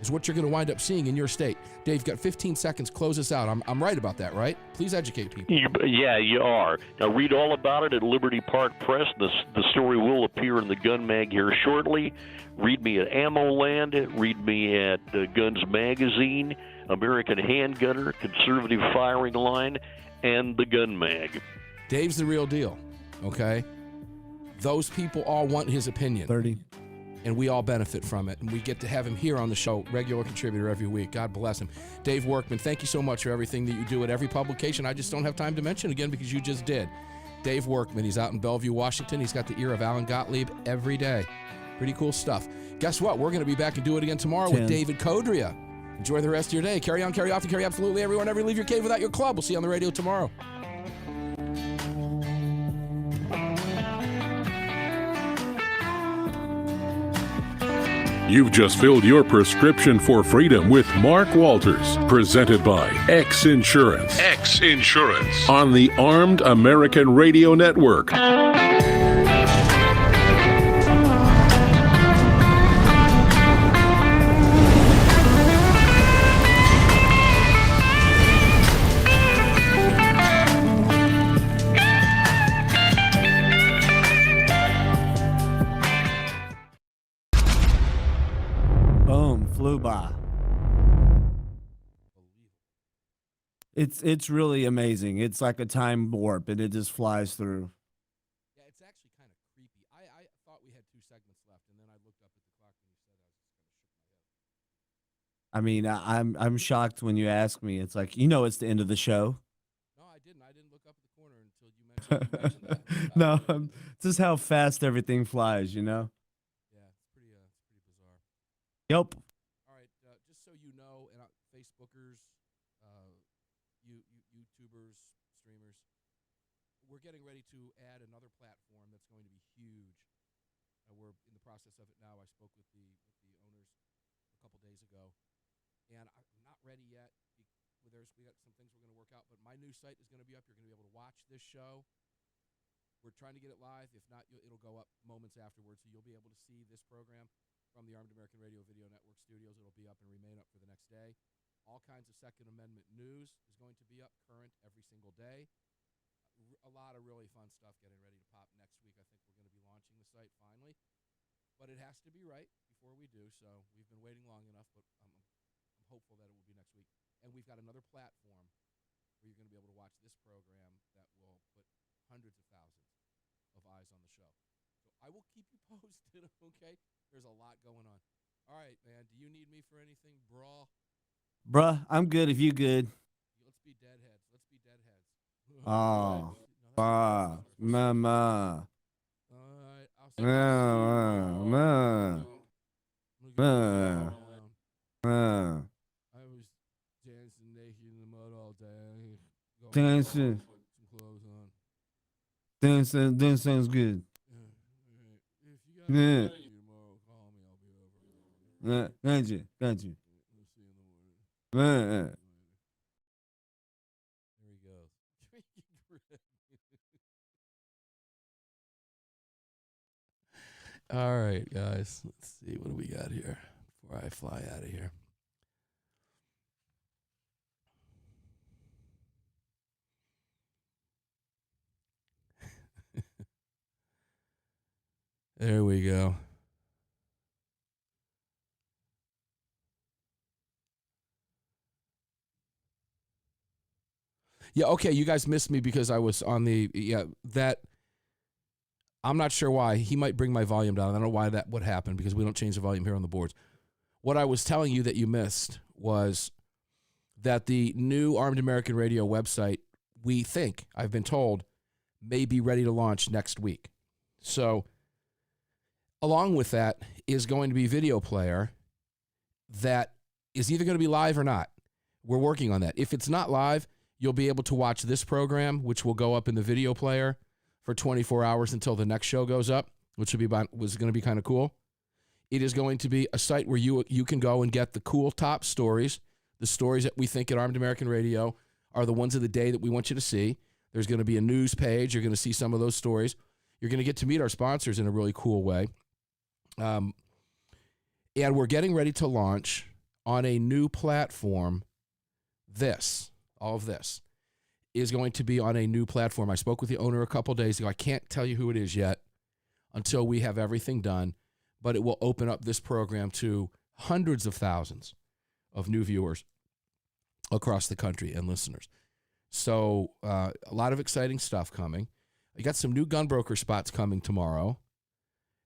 is what you're going to wind up seeing in your state. Dave, you've got 15 seconds. Close us out. I'm right about that, right? Please educate people. Yeah, you are. Now, read all about it at Liberty Park Press. The story will appear in the Gun Mag here shortly. Read me at Ammo Land. Read me at Guns Magazine, American Handgunner, Conservative Firing Line, and the Gun Mag. Dave's the real deal, okay? Those people all want his opinion. 30. And we all benefit from it. And we get to have him here on the show, regular contributor every week. God bless him. Dave Workman, thank you so much for everything that you do at every publication. I just don't have time to mention again because you just did. Dave Workman, he's out in Bellevue, Washington. He's got the ear of Alan Gottlieb every day. Pretty cool stuff. Guess what? We're going to be back and do it again tomorrow 10. with David Codria. Enjoy the rest of your day. Carry on, carry often, carry absolutely everyone. Never leave your cave without your club. We'll see you on the radio tomorrow. You've just filled your prescription for freedom with Mark Walters, presented by X Insurance. X Insurance on the Armed American Radio Network. Boom, flew by. It's really amazing. It's like a time warp, and it just flies through. Yeah, it's actually kind of creepy. I thought we had 2 segments left, and then I looked up at the clock when you said I was just kind of shook my head. I mean, I'm shocked when you ask me. It's like, it's the end of the show. No, I didn't. I didn't look up at the corner until you mentioned that. No, just how fast everything flies, Yeah, it's pretty bizarre. Yep. All right, just so you know, and Facebookers, YouTubers, streamers, we're getting ready to add another platform that's going to be huge. We're in the process of it now. I spoke with the owners a couple days ago, and I'm not ready yet. We got some things we're going to work out, but my new site is going to be up. You're going to be able to watch this show. We're trying to get it live. If not, it'll go up moments afterwards, so you'll be able to see this program from the Armed American Radio Video Network studios. It'll be up and remain up for the next day. All kinds of Second Amendment news is going to be up current every single day. A lot of really fun stuff getting ready to pop next week. I think we're going to be launching the site finally. But it has to be right before we do, so we've been waiting long enough, but I'm hopeful that it will be next week. And we've got another platform where you're going to be able to watch this program that will put hundreds of thousands of eyes on the show. So I will keep you posted, okay? There's a lot going on. All right, man. Do you need me for anything, bro? Bruh, I'm good if you good. Let's be deadheads. Oh. All Mama. right. I'll see Ma. I was dancing naked in the mud all day. Dancing. Some clothes on. Sounds good. If you got Yeah. anything tomorrow, call me. I'll be over. Got you. We'll see you in the morning. Uh. There he goes. All right, guys. Let's see. What do we got here before I fly out of here? There we go. Yeah, okay, you guys missed me because I was on that. I'm not sure why. He might bring my volume down. I don't know why that would happen because we don't change the volume here on the boards. What I was telling you that you missed was that the new Armed American Radio website, we think, I've been told, may be ready to launch next week. So along with that is going to be video player that is either going to be live or not. We're working on that. If it's not live, you'll be able to watch this program, which will go up in the video player for 24 hours until the next show goes up, which was going to be kind of cool. It is going to be a site where you can go and get the cool top stories, the stories that we think at Armed American Radio are the ones of the day that we want you to see. There's going to be a news page. You're going to see some of those stories. You're going to get to meet our sponsors in a really cool way. And we're getting ready to launch on a new platform. All of this is going to be on a new platform. I spoke with the owner a couple days ago. I can't tell you who it is yet until we have everything done, but it will open up this program to hundreds of thousands of new viewers across the country and listeners. So a lot of exciting stuff coming. I got some new gun broker spots coming tomorrow,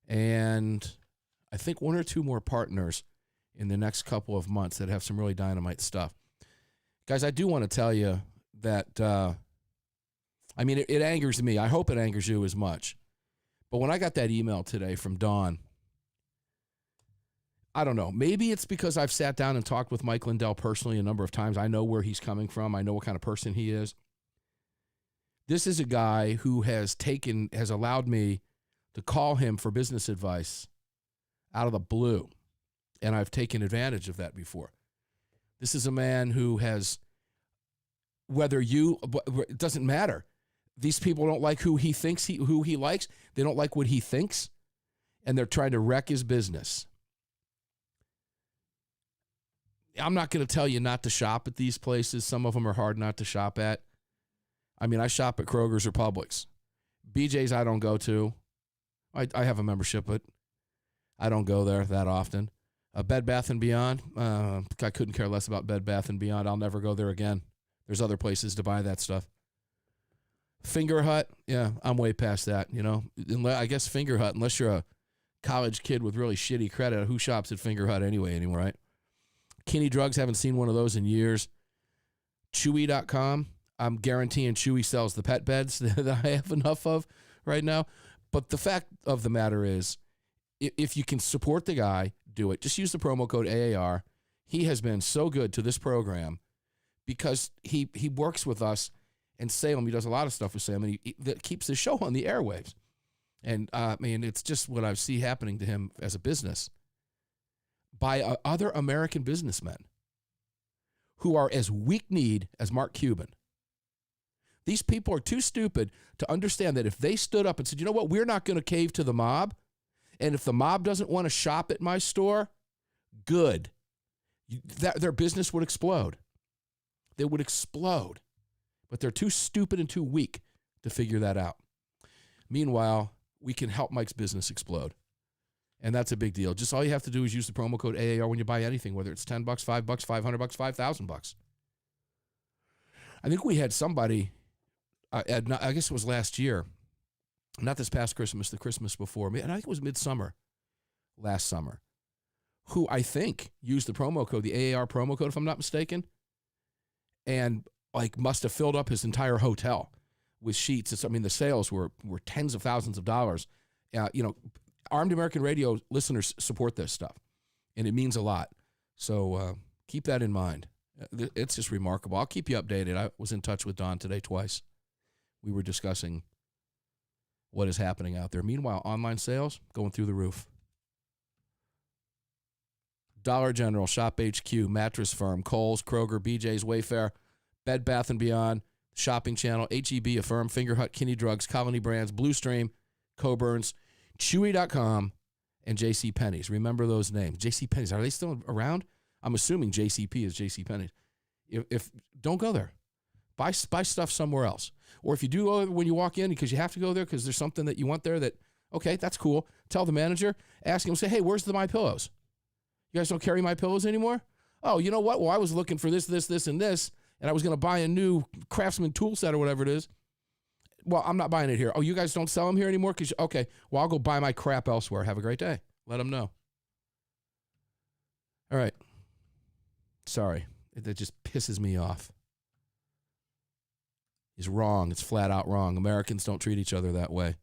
and I think one or two more partners in the next couple of months that have some really dynamite stuff. Guys, I do want to tell you that, it angers me. I hope it angers you as much. But when I got that email today from Dawn, I don't know. Maybe it's because I've sat down and talked with Mike Lindell personally a number of times. I know where he's coming from. I know what kind of person he is. This is a guy who has allowed me to call him for business advice out of the blue. And I've taken advantage of that before. This is a man who has, it doesn't matter. These people don't like who he likes. They don't like what he thinks. And they're trying to wreck his business. I'm not going to tell you not to shop at these places. Some of them are hard not to shop at. I shop at Kroger's or Publix. BJ's I don't go to. I have a membership, but I don't go there that often. Bed Bath & Beyond, I couldn't care less about Bed Bath & Beyond. I'll never go there again. There's other places to buy that stuff. Finger Hut, yeah, I'm way past that, I guess Finger Hut, unless you're a college kid with really shitty credit, who shops at Finger Hut anyway, right? Kinney Drugs, haven't seen one of those in years. Chewy.com, I'm guaranteeing Chewy sells the pet beds that I have enough of right now. But the fact of the matter is, if you can support the guy, do it. Just use the promo code AAR. He has been so good to this program because he works with us in Salem. He does a lot of stuff with Salem, and that keeps the show on the airwaves. And, it's just what I see happening to him as a business by other American businessmen who are as weak-kneed as Mark Cuban. These people are too stupid to understand that if they stood up and said, you know what, we're not going to cave to the mob, and if the mob doesn't want to shop at my store, good. Their business would explode. They would explode. But they're too stupid and too weak to figure that out. Meanwhile, we can help Mike's business explode. And that's a big deal. Just all you have to do is use the promo code AAR when you buy anything, whether it's $10, $5, $500, $5,000. I think we had somebody, I guess it was last year, not this past Christmas, the Christmas before, and I think it was midsummer, last summer, who I think used the promo code, the AAR promo code, if I'm not mistaken, and must have filled up his entire hotel with sheets. The sales were tens of thousands of dollars. Armed American Radio listeners support this stuff, and it means a lot. So keep that in mind. It's just remarkable. I'll keep you updated. I was in touch with Don today twice. We were discussing what is happening out there. Meanwhile, online sales going through the roof. Dollar General, Shop HQ, Mattress Firm, Kohl's, Kroger, BJ's, Wayfair, Bed Bath & Beyond, Shopping Channel, HEB, Affirm, Finger Hut, Kinney Drugs, Colony Brands, Blue Stream, Coburn's, Chewy.com, and JCPenney's. Remember those names. JCPenney's, are they still around? I'm assuming JCP is JCPenney's. If don't go there. Buy stuff somewhere else. Or if you do go when you walk in because you have to go there because there's something that you want there that, okay, that's cool. Tell the manager, ask him, say, hey, where's the My Pillows? You guys don't carry My Pillows anymore? Oh, you know what? Well, I was looking for this, and this, and I was going to buy a new Craftsman tool set or whatever it is. Well, I'm not buying it here. Oh, you guys don't sell them here anymore? Okay, well, I'll go buy my crap elsewhere. Have a great day. Let them know. All right. Sorry. That just pisses me off. It's wrong. It's flat out wrong. Americans don't treat each other that way.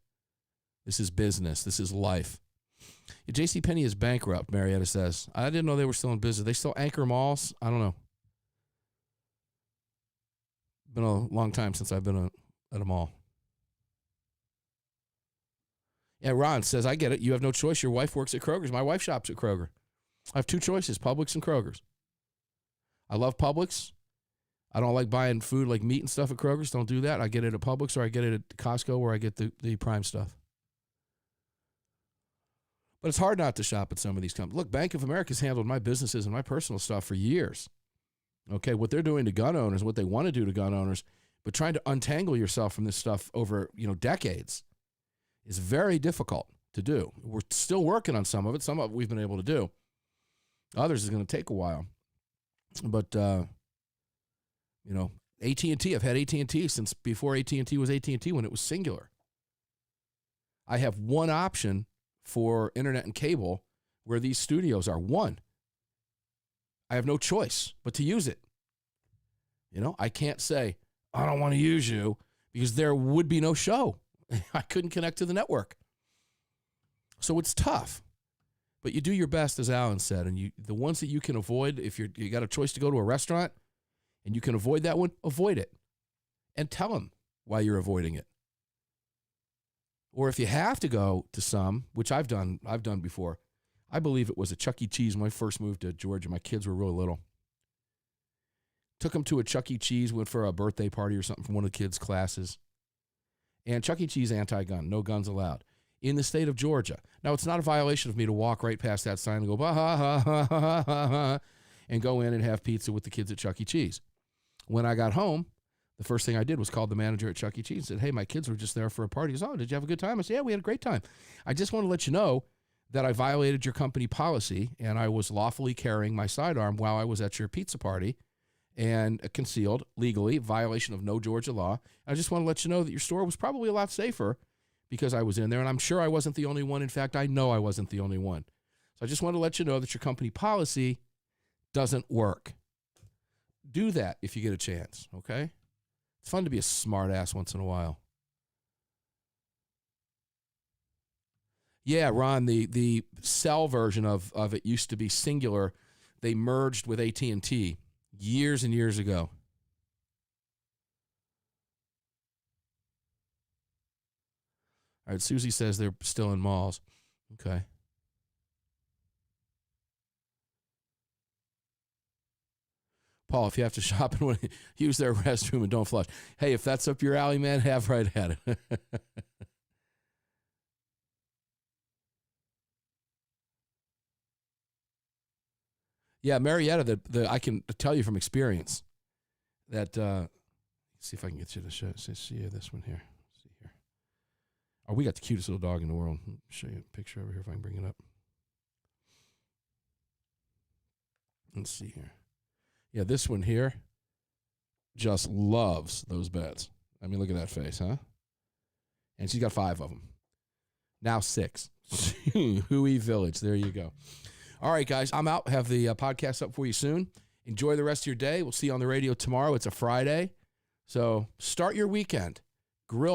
This is business. This is life. JCPenney is bankrupt, Marietta says. I didn't know they were still in business. They still anchor malls? I don't know. Been a long time since I've been at a mall. Yeah, Ron says, I get it. You have no choice. Your wife works at Kroger's. My wife shops at Kroger. I have two choices, Publix and Kroger's. I love Publix. I don't like buying food like meat and stuff at Kroger's. Don't do that. I get it at Publix or I get it at Costco where I get the prime stuff. But it's hard not to shop at some of these companies. Look, Bank of America's handled my businesses and my personal stuff for years. Okay, what they're doing to gun owners, what they want to do to gun owners, but trying to untangle yourself from this stuff over, decades is very difficult to do. We're still working on some of it. Some of it we've been able to do. Others is going to take a while. But, AT&T, I've had AT&T since before AT&T was AT&T when it was Singular. I have one option for internet and cable where these studios are. One. I have no choice but to use it. I can't say, I don't want to use you, because there would be no show. I couldn't connect to the network. So it's tough. But you do your best, as Alan said, and the ones that you can avoid, if you got a choice to go to a restaurant and you can avoid that one, avoid it. And tell them why you're avoiding it. Or if you have to go to some, which I've done before. I believe it was a Chuck E. Cheese when I first moved to Georgia. My kids were really little. Took them to a Chuck E. Cheese, went for a birthday party or something from one of the kids' classes. And Chuck E. Cheese anti-gun, no guns allowed, in the state of Georgia. Now, it's not a violation of me to walk right past that sign and go, bah, ha, ha, ha, ha, ha, ha, and go in and have pizza with the kids at Chuck E. Cheese. When I got home, the first thing I did was call the manager at Chuck E. Cheese and said, hey, my kids were just there for a party. He goes, oh, did you have a good time? I said, yeah, we had a great time. I just want to let you know that I violated your company policy and I was lawfully carrying my sidearm while I was at your pizza party and concealed legally, violation of no Georgia law. I just want to let you know that your store was probably a lot safer because I was in there, and I'm sure I wasn't the only one. In fact, I know I wasn't the only one. So I just want to let you know that your company policy doesn't work. Do that if you get a chance, okay? It's fun to be a smart ass once in a while. Yeah, Ron, the cell version of it used to be Singular. They merged with AT&T years and years ago. All right, Susie says they're still in malls. Okay. Paul, if you have to shop and use their restroom and don't flush. Hey, if that's up your alley, man, have right at it. Yeah, Marietta, I can tell you from experience that, see if I can get you to see this one here. Let's see here. Oh, we got the cutest little dog in the world. I'll show you a picture over here if I can bring it up. Let's see here. Yeah, this one here just loves those beds. I mean, look at that face, huh? And she's got 5 of them. Now 6. Hui Village. There you go. All right, guys, I'm out. Have the podcast up for you soon. Enjoy the rest of your day. We'll see you on the radio tomorrow. It's a Friday. So start your weekend. Grill